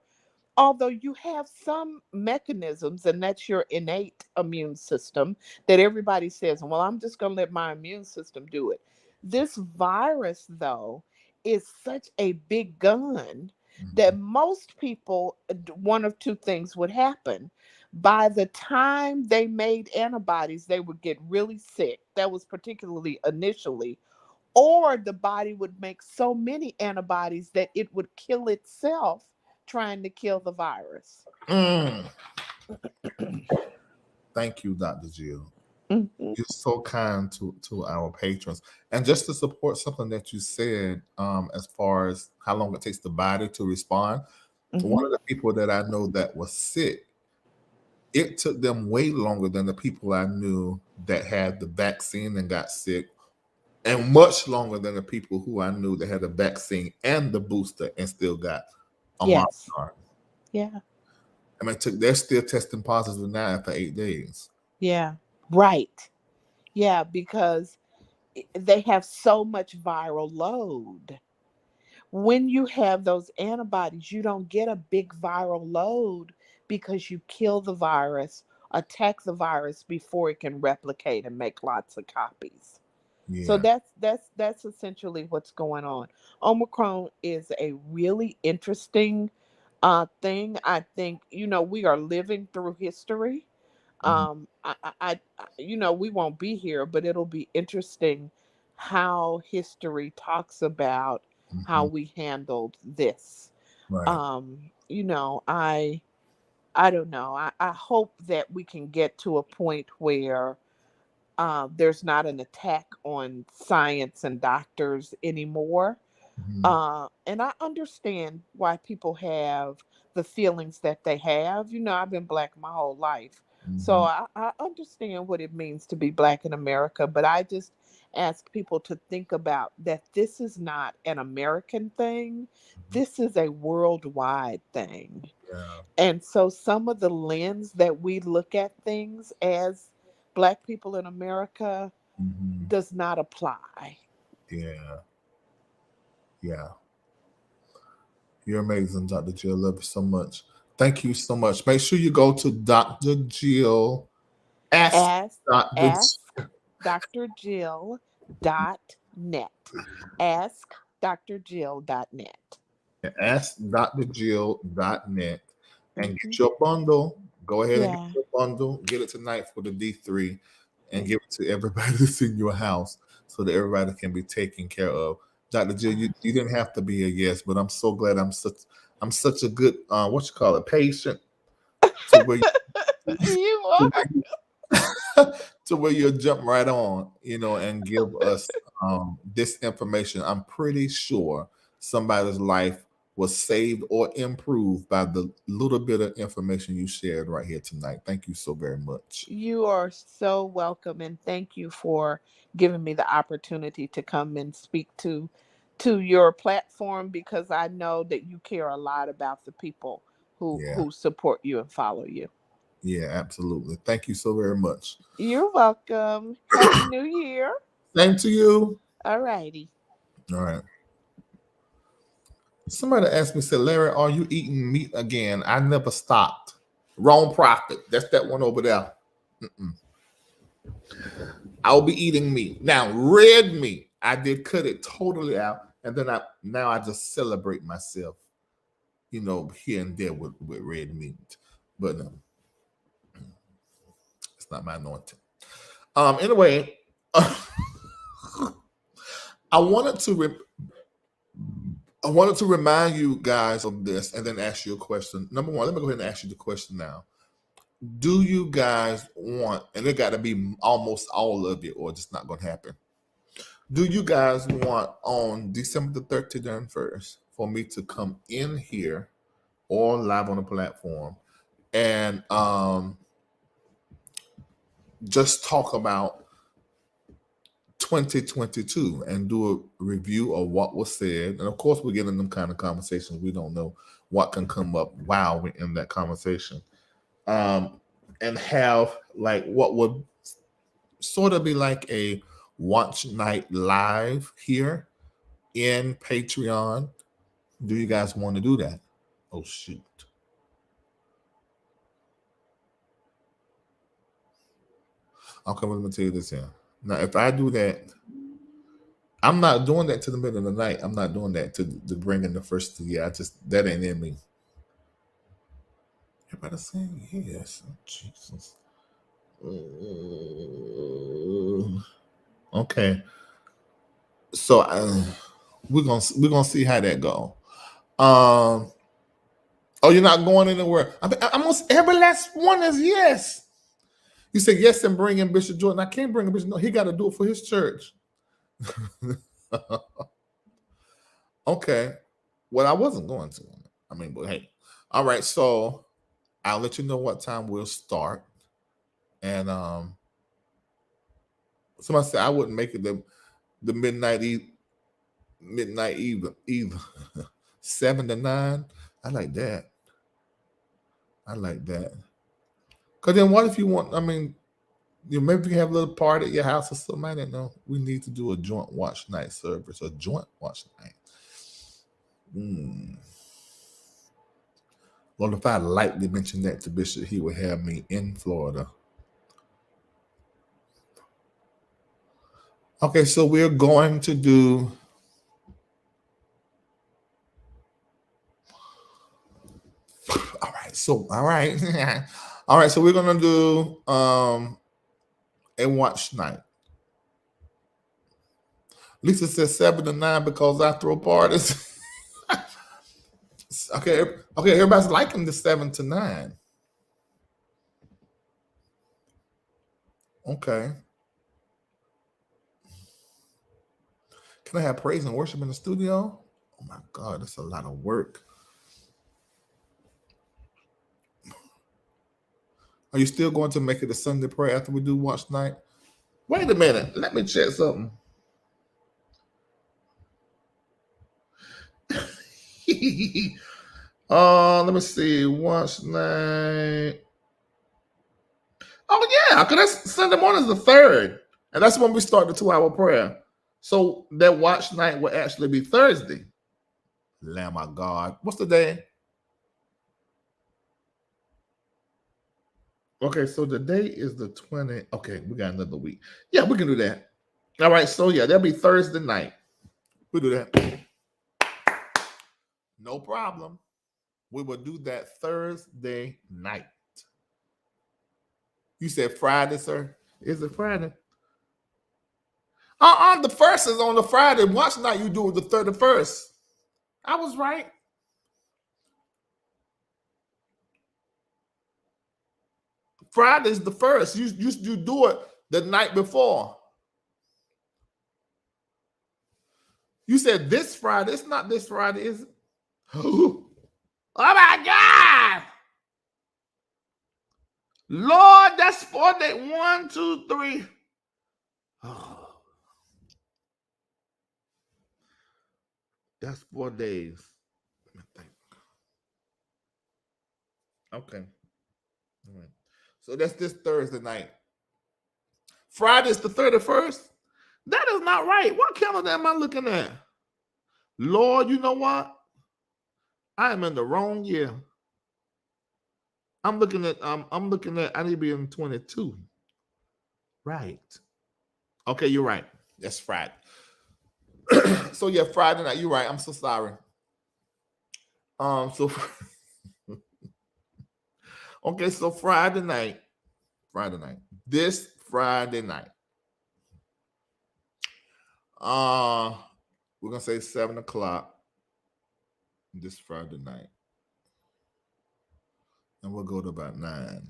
Although you have some mechanisms, and that's your innate immune system, that everybody says, well, I'm just going to let my immune system do it. This virus, though, is such a big gun Mhm. that most people, one of two things would happen. By the time they made antibodies, they would get really sick. That was particularly initially. Or the body would make so many antibodies that it would kill itself trying to kill the virus. Mm. Thank you, Dr. Jill. Mhm. You're so kind to our patrons. And just to support something that you said, as far as how long it takes the body to respond, one Mhm. of the people that I know that was sick, it took them way longer than the people I knew that had the vaccine and got sick, and much longer than the people who I knew that had the vaccine and the booster and still got a Yes. Omicron. Yeah. I mean, they're still testing positive now after 8 days. Yeah. Right. Yeah, because they have so much viral load. When you have those antibodies, you don't get a big viral load because you kill the virus, attack the virus before it can replicate and make lots of copies. So Yeah. that's essentially what's going on. Omicron is a really interesting thing. I think we are living through history. Mhm. We won't be here, but it'll be interesting how history talks about how Mhm. we handled this. Right. I don't know. I hope that we can get to a point where there's not an attack on science and doctors anymore. Mhm. And I understand why people have the feelings that they have. I've been black my whole life. So Mhm. I understand what it means to be black in America, but I just ask people to think about that this is not an American thing. Mhm. This is a worldwide thing. Yeah. And so some of the lens that we look at things as black people in America Mhm. does not apply. Yeah. Yeah. You're amazing, Dr. Jill. Love you so much. Thank you so much. Make sure you go to Dr. Jill. Ask Ask Dr. ask drjill.net. Ask drjill.net. AskDrJill.net and Mm-hmm. get your bundle. Go ahead and get Yeah. your bundle. Get it tonight for the D3 and Yeah. give it to everybody that's in your house so that everybody can be taken care of. Dr. Jill, you didn't have to be a yes, but I'm so glad I'm such a good what you call it, patient to where You to are. where you, to where you'll jump right on, and give us this information. I'm pretty sure somebody's life was saved or improved by the little bit of information you shared right here tonight. Thank you so very much. You are so welcome, and thank you for giving me the opportunity to come and speak to your platform, because I know that you care a lot about the people who Yeah, who support you and follow you. yeah, absolutely. Thank you so very much. You're welcome. Happy New Year. Same to you. All righty. All right. Somebody asked me, said, Larry, are you eating meat again? I never stopped. Wrong prophet. That's that one over there. Mm-mm. I'll be eating meat. Now, red meat, I did cut it totally out. And then I just celebrate myself, here and there with red meat. But no, it's not my anointing. Anyway, I wanted to I wanted to remind you guys of this and then ask you a question. Number one, let me go ahead and ask you the question now. Do you guys want, and it got to be almost all of it, or it's just not going to happen. Do you guys want on December the 13th and 1st for me to come in here or live on the platform and just talk about 2022 and do a review of what was said? And of course, we're getting them kind of conversations. We don't know what can come up while we're in that conversation. Um, and have like what would sort of be like a watch night live here in Patreon. Do you guys want to do that? Oh shoot. Okay, well, let me tell you this here. Now, if I do that, I'm not doing that to the middle of the night. I'm not doing that to bring in the first of the year. That ain't in me. Everybody saying yes. Oh, Jesus. Okay. So we're gonna see how that go. Um. Oh, you're not going anywhere. I mean, almost every last one is yes. You said yes and bring in Bishop Jordan. I can't bring in Bishop. No, he got to do it for his church. Okay. Well, I wasn't going to. I mean, but hey. All right. So I'll let you know what time we'll start. And somebody said I wouldn't make it the midnight either. 7 to 9. I like that. I like that. Cause then what if you want? I mean, maybe you can have a little party at your house or something. I don't know. We need to do a joint watch night service. A joint watch night. Well, if I lightly mention that to Bishop, he would have me in Florida. Okay, so we're going to do. All right. So all right. All right. So we're gonna do a watch night. Lisa says 7 to 9 because I throw parties. Okay. Okay. Everybody's liking the 7 to 9. Okay. Can I have praise and worship in the studio? Oh my God, that's a lot of work. Are you still going to make it a Sunday prayer after we do watch night? Wait a minute. Let me check something. Let me see. Watch night. Oh yeah, because that's Sunday morning is the 3rd, and that's when we start the 2-hour prayer. So that watch night will actually be Thursday. Lamb of God. What's the day? Okay, so the day is the 20. Okay, we got another week. Yeah, we can do that. All right, so yeah, that'll be Thursday night. We'll do that. No problem. We will do that Thursday night. You said Friday, sir? Is it Friday? The first is on the Friday. Watch night you do it the 31st. I was right. Friday's the first. You do it the night before. You said this Friday. It's not this Friday, is it? Oh my God! Lord, that's 4 days. 1, 2, 3. Oh, that's 4 days. Let me think. Okay. All right. So that's this Thursday night. Friday's the 31st. That is not right. What calendar am I looking at? Lord, you know what? I am in the wrong year. I'm looking at I need to be in 22. Right. Okay, you're right. That's Friday. So yeah, Friday night. You're right. I'm so sorry. So okay, so Friday night. This Friday night. We're gonna say 7 o'clock this Friday night. And we'll go to about 9.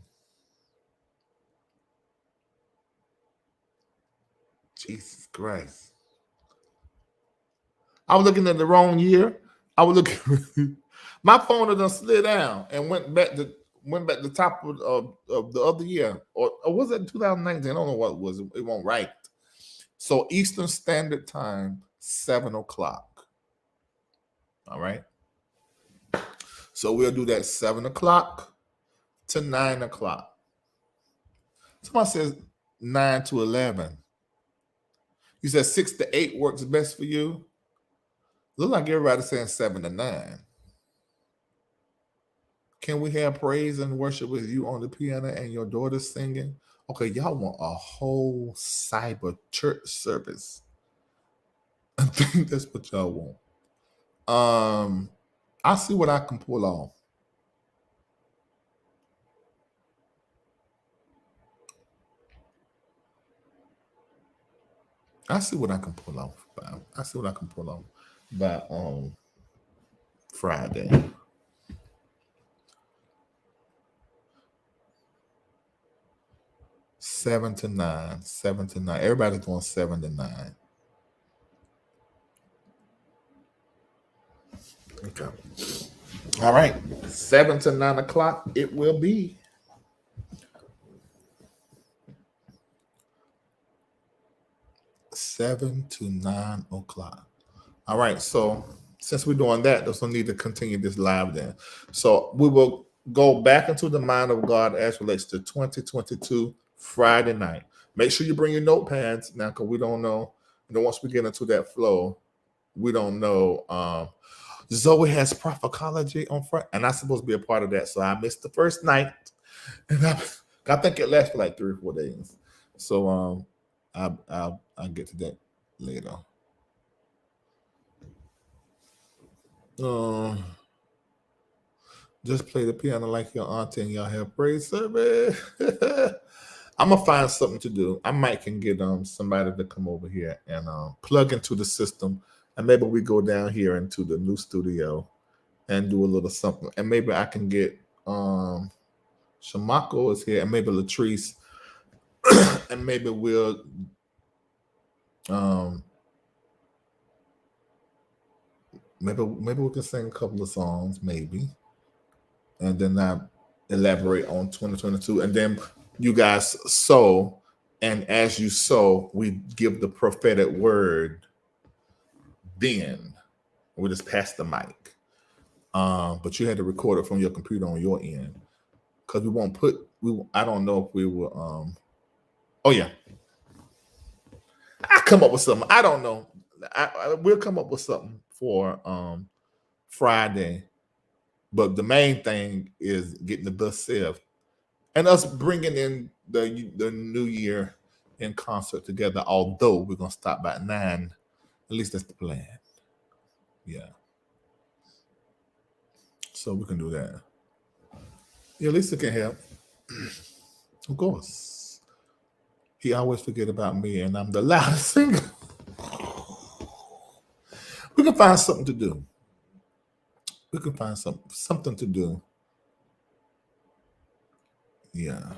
Jesus Christ. I was looking at the wrong year. I was looking my phone had done slid down and went back to the top of the other year. Or was it 2019? I don't know what it was. It won't right. So Eastern Standard Time, 7 o'clock. All right. So we'll do that 7 o'clock to 9 o'clock. Somebody says 9 to 11. You said 6 to 8 works best for you. Look like everybody's saying 7 to 9. Can we have praise and worship with you on the piano and your daughter singing? Okay, y'all want a whole cyber church service. I think that's what y'all want. I'll see what I can pull off. I see what I can pull off. I see what I can pull off by Friday. 7 to 9. 7 to 9. Everybody's doing 7 to 9. Okay. All right. 7 to 9 o'clock. It will be. 7 to 9 o'clock. All right. So since we're doing that, there's no need to continue this live then. So we will go back into the mind of God as relates to 2022 Friday night. Make sure you bring your notepads now, because we don't know. Once we get into that flow, we don't know. Zoe has prophecy on Friday, and I'm supposed to be a part of that. So I missed the first night, and I think it lasted like 3 or 4 days. So I'll get to that later. Just play the piano like your auntie and y'all have praise service. I'm gonna find something to do. I might can get somebody to come over here and plug into the system, and maybe we go down here into the new studio and do a little something. And maybe I can get Shamako is here, and maybe Latrice, and maybe we'll maybe we can sing a couple of songs, maybe, and then I elaborate on 2022, and then you guys sow, and as you sow, we give the prophetic word. Then we just pass the mic. But you had to record it from your computer on your end, because we won't put. I don't know if we will. Oh yeah, I come up with something. I don't know. We'll come up with something for Friday. But the main thing is getting the dust saved, and us bringing in the new year in concert together. Although we're gonna stop by 9, at least that's the plan. Yeah. So we can do that. Yeah, Lisa can help. Of course. He always forget about me, and I'm the loudest singer. We can find something to do. We can find something to do. Yeah.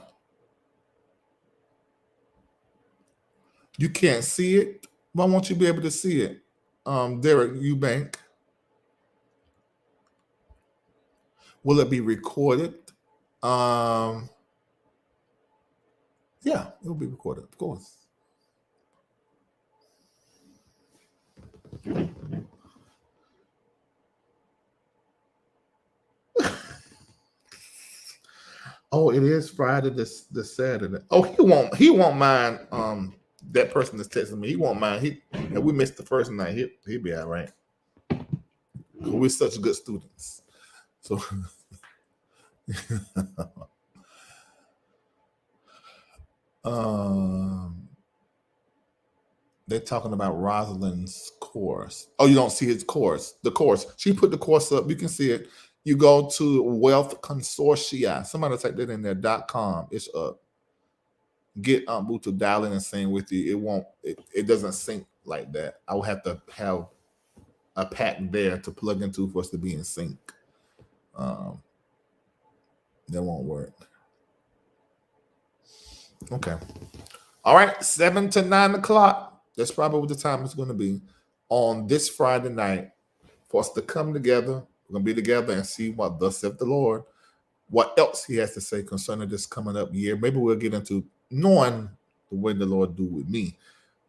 You can't see it. Why won't you be able to see it? Derek Eubank. Will it be recorded? Yeah, it'll be recorded, of course. Oh, it is Friday this Saturday. Oh, he won't mind. That person that's texting me, he won't mind. We missed the first night. He'll be all right. We're such good students. So they're talking about Roslyn's course. Oh, you don't see his course. The course. She put the course up. You can see it. You go to Wealth Consortia. Somebody type that in there, .com. It's up. Get Boo to dial in and sing with you. It doesn't sync like that. I will have to have a patent there to plug into for us to be in sync. That won't work. Okay. All right, 7 to 9 o'clock. That's probably what the time is going to be on this Friday night for us to come together. We're going to be together and see what thus saith the Lord, what else he has to say concerning this coming up year. Maybe we'll get into knowing the way the Lord do with me.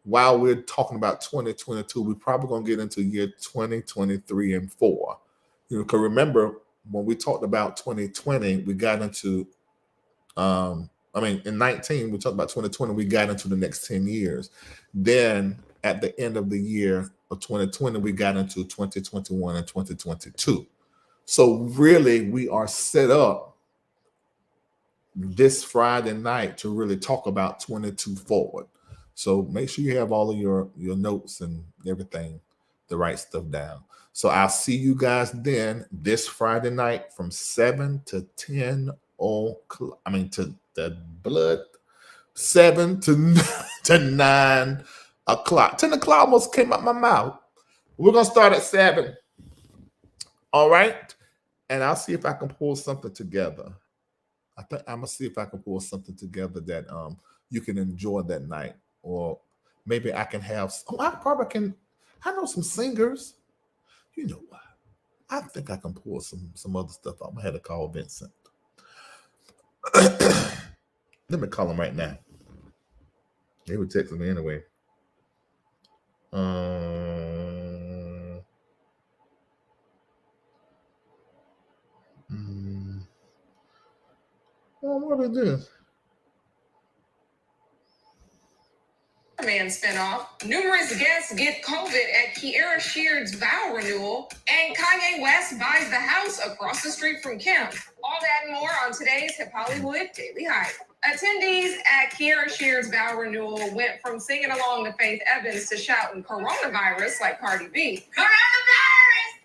While we're talking about 2022, we're probably going to get into year 2023 and 4. Because remember, when we talked about 2020, we got into, in 19, we talked about 2020, we got into the next 10 years. Then at the end of the year of 2020, we got into 2021 and 2022. So really, we are set up this Friday night to really talk about 22 forward. So make sure you have all of your notes and everything, the right stuff down. So I'll see you guys then this Friday night from 7 to 10 o'clock. To the blood, 7 to 9 o'clock. 10 o'clock almost came out my mouth. We're going to start at 7. All right? And I'll see if I can pull something together. I think I'm going to see if I can pull something together that you can enjoy that night. Or maybe I can have, I probably can, I know some singers. You know what? I think I can pull some other stuff out. I had to call Vincent. Let me call him right now. He would text me anyway. What is this? Man spinoff. Numerous guests get COVID at Kiera Sheard's vow renewal, and Kanye West buys the house across the street from Kim. All that and more on today's Hip Hollywood Daily Hype. Attendees at Kiera Sheard's vow renewal went from singing along to Faith Evans to shouting coronavirus like Cardi B. Coronavirus!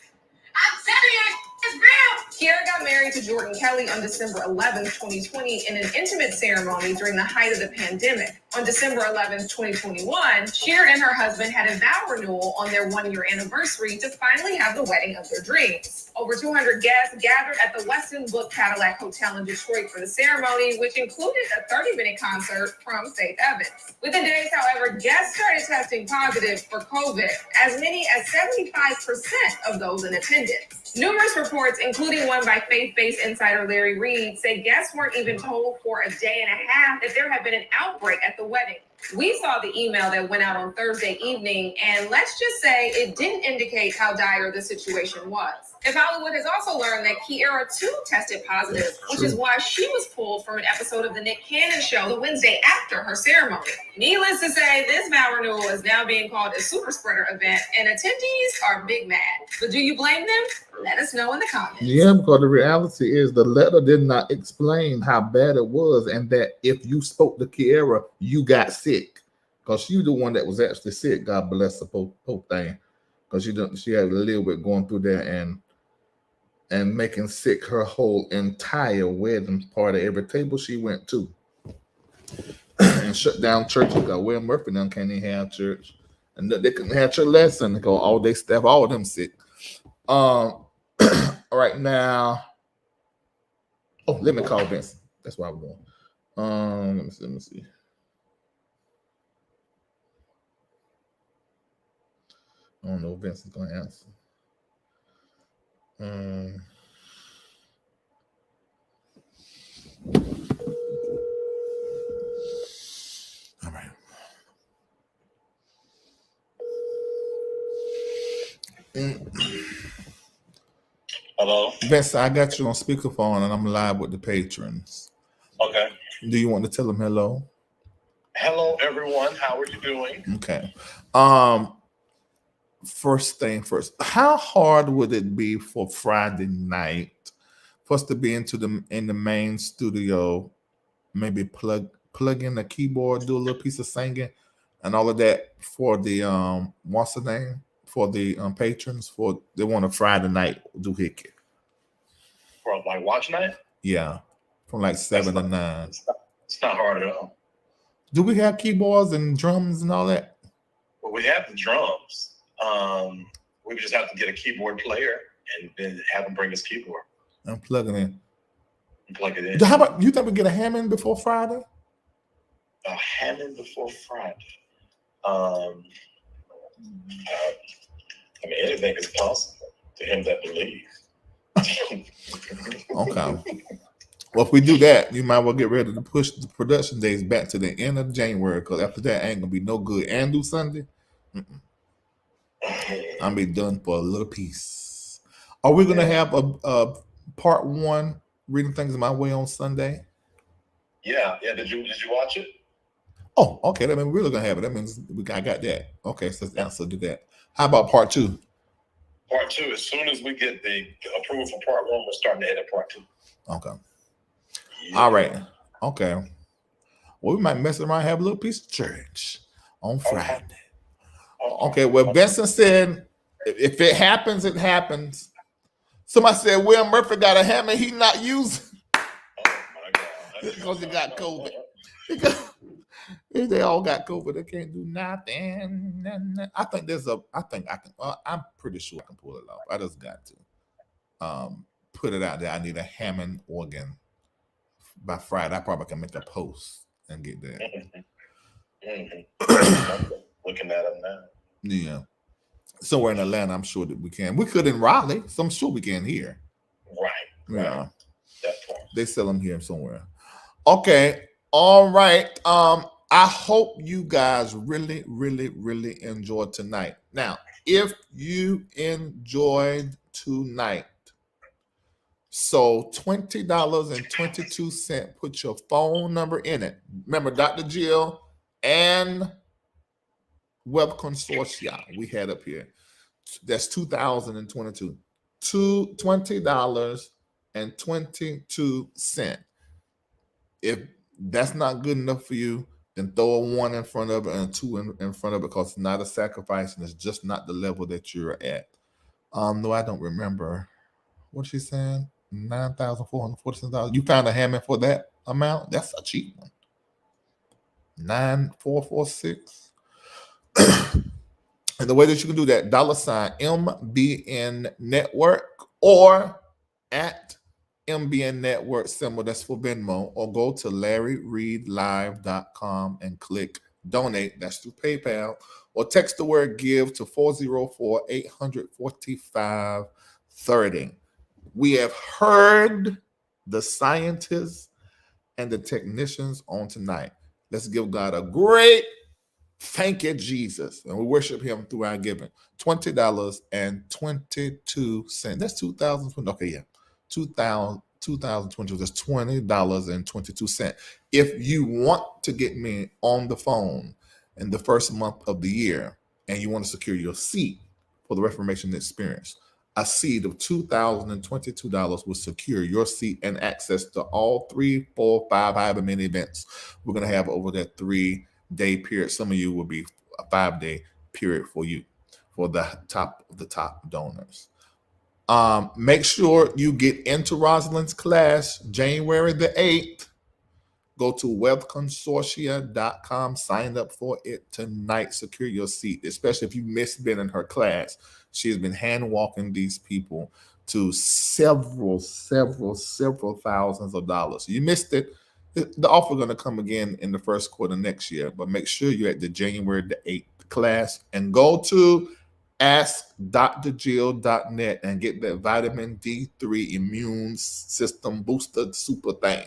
I'm telling you, it's real! Kiera got married to Jordan Kelly on December 11th, 2020 in an intimate ceremony during the height of the pandemic. On December 11th, 2021, Sheard and her husband had a vow renewal on their 1-year anniversary to finally have the wedding of their dreams. Over 200 guests gathered at the Westin Book Cadillac Hotel in Detroit for the ceremony, which included a 30-minute concert from Faith Evans. Within days, however, guests started testing positive for COVID, as many as 75% of those in attendance. Numerous reports, including one by faith-based insider Larry Reed, say guests weren't even told for a day and a half that there had been an outbreak at the wedding. We saw the email that went out on Thursday evening, and let's just say it didn't indicate how dire the situation was. If Hollywood has also learned that Kiera too tested positive, which is why she was pulled from an episode of the Nick Cannon show the Wednesday after her ceremony. Needless to say, this vow renewal is now being called a super spreader event, and attendees are big mad. But do you blame them? Let us know in the comments. Yeah, because the reality is the letter did not explain how bad it was, and that if you spoke to Kiera, you got sick. Because she the one that was actually sick. God bless the poor thing. Because she had a little bit going through there and making sick her whole entire wedding party, every table she went to. And shut down churches because Will Murphy them can't even have church. And they couldn't have church lesson because all they staff, all of them sick. Right now. Oh, let me call Vince. That's why I'm going. Let me see. I don't know if Vince is gonna answer. All right. Hello? Vince, I got you on speakerphone and I'm live with the patrons. Okay. Do you want to tell them hello? Hello, everyone. How are you doing? Okay. First thing first, how hard would it be for Friday night for us to be in the main studio, maybe plug in the keyboard, do a little piece of singing and all of that for the what's the name? For the patrons, for they want a Friday night doohickey. For like watch night? Yeah. From like 7 to 9. It's not hard at all. Do we have keyboards and drums and all that? Well, we have the drums. We just have to get a keyboard player and then have him bring his keyboard. And plug it in. And plug it in. How about you think we get a Hammond before Friday? A Hammond before Friday. I mean, anything is possible to him that believes. Okay. Well, if we do that, you might well get ready to push the production days back to the end of January, because after that ain't gonna be no good. And do Sunday, I'll be done for a little piece. Are we gonna have a part 1 reading things my way on Sunday? Yeah. Did you watch it? Oh, okay. That means we're really gonna have it. That means I got that. Okay, so let's answer to that. How about part 2? Part 2, as soon as we get the approval for part 1, we're starting to edit part 2. Okay. Yeah. All right. Okay. Well, we might mess around and have a little piece of church on Friday. Okay. Well, Benson said, if it happens, it happens. Somebody said Will Murphy got a hammer he not using Oh my God. because he got COVID. They all got COVID. They can't do nothing. I think I can. Well, I'm pretty sure I can pull it off. I just got to put it out there. I need a Hammond organ by Friday. I probably can make a post and get that. Looking at them now. Yeah. Somewhere in Atlanta, I'm sure that we can. We could in Raleigh, so I'm sure we can here. Right. Yeah. Definitely. They sell them here somewhere. Okay. All right. I hope you guys really, really, really enjoyed tonight. Now, if you enjoyed tonight, so $20.22, put your phone number in it. Remember, Dr. Jill and Web Consortia we had up here. That's 2022. $20.22. If that's not good enough for you, then throw a 1 in front of it and a 2 in front of it, because it's not a sacrifice and it's just not the level that you're at. No, I don't remember what she's saying. $9,447. You found a Hammond for that amount? That's a cheap one. 9,446. And the way that you can do that, $MBN Network or at MBN Network symbol, that's for Venmo, or go to LarryReedLive.com and click donate. That's through PayPal, or text the word give to 404-845-30. We have heard the scientists and the technicians on tonight. Let's give God a great thank you, Jesus. And we worship him through our giving. $20.22. That's 2020. Okay, yeah. 2022. That's $20.22. If you want to get me on the phone in the first month of the year and you want to secure your seat for the Reformation Experience, a seat of $2,022 will secure your seat and access to all 3, 4, 5, however many events we're going to have over that 3-day period. Some of you will be a 5-day period for you, for the top of the top donors. Make sure you get into Roslyn's class January the 8th. Go to webconsortia.com, sign up for it tonight, secure your seat, especially if you missed being in her class. She has been hand walking these people to several thousands of dollars. You missed it. The offer going to come again in the first quarter next year, but make sure you're at the January the 8th class and go to askdrjill.net and get that vitamin D3 immune system booster super thing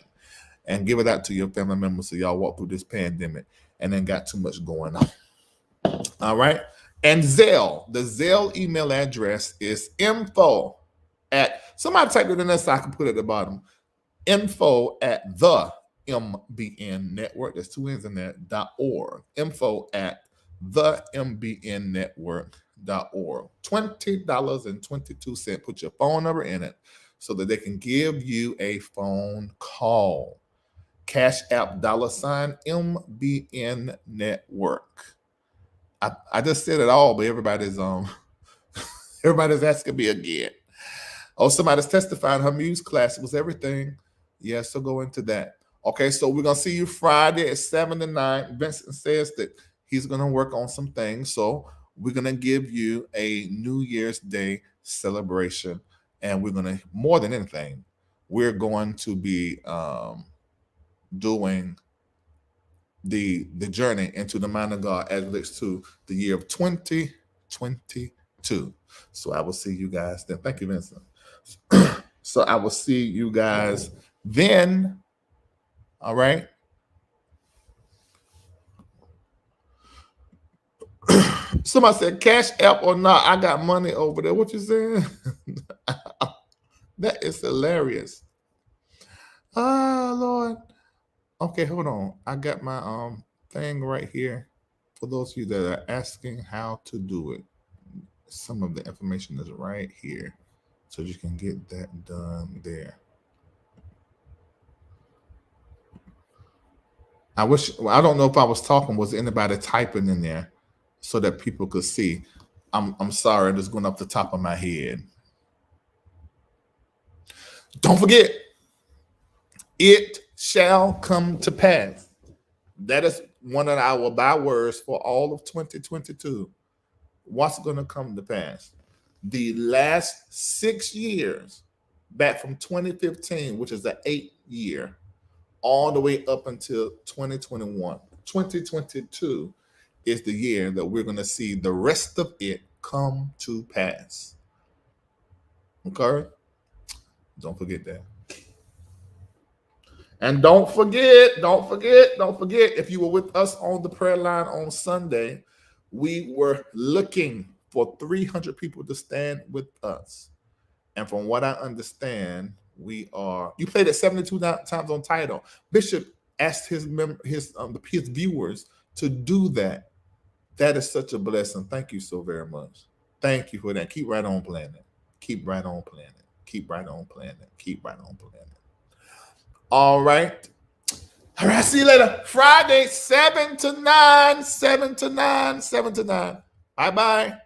and give it out to your family members so y'all walk through this pandemic and then got too much going on. All right. And Zelle, the Zelle email address is info at, somebody type it in there so I can put it at the bottom, info at the MBN Network, there's 2 N's in there, .org, info at the MBN Network.org. $20.22. Put your phone number in it so that they can give you a phone call. Cash App $MBN Network. I just said it all, but everybody's asking me again. Oh, somebody's testifying her Muse class was everything. Yes, so go into that. Okay, so we're gonna see you Friday at 7 to 9. Vincent says that he's gonna work on some things, so we're gonna give you a New Year's Day celebration, and we're gonna, more than anything, we're going to be doing the journey into the mind of God as it relates to the year of 2022. So I will see you guys then. Thank you, Vincent. So I will see you guys then. All right. Somebody said Cash App or not. I got money over there. What you saying? That is hilarious. Oh, Lord. Okay, hold on. I got my thing right here for those of you that are asking how to do it. Some of the information is right here, so you can get that done there. I don't know if I was talking, was anybody typing in there so that people could see? I'm sorry, I'm just going off the top of my head. Don't forget, it shall come to pass. That is one of our bywords for all of 2022. What's going to come to pass? The last 6 years, back from 2015, which is the 8th year, all the way up until 2021. 2022 is the year that we're going to see the rest of it come to pass. Okay? Don't forget that. And don't forget, if you were with us on the prayer line on Sunday, we were looking for 300 people to stand with us. And from what I understand, you played it 72 times on Tidal. Bishop asked his viewers to do that. That is such a blessing. Thank you so very much. Thank you for that. Keep right on playing it. Keep right on playing it. Keep right on playing it. Keep right on playing it. All right. All right. See you later. Friday, 7 to 9. 7 to 9. 7 to 9. Bye-bye.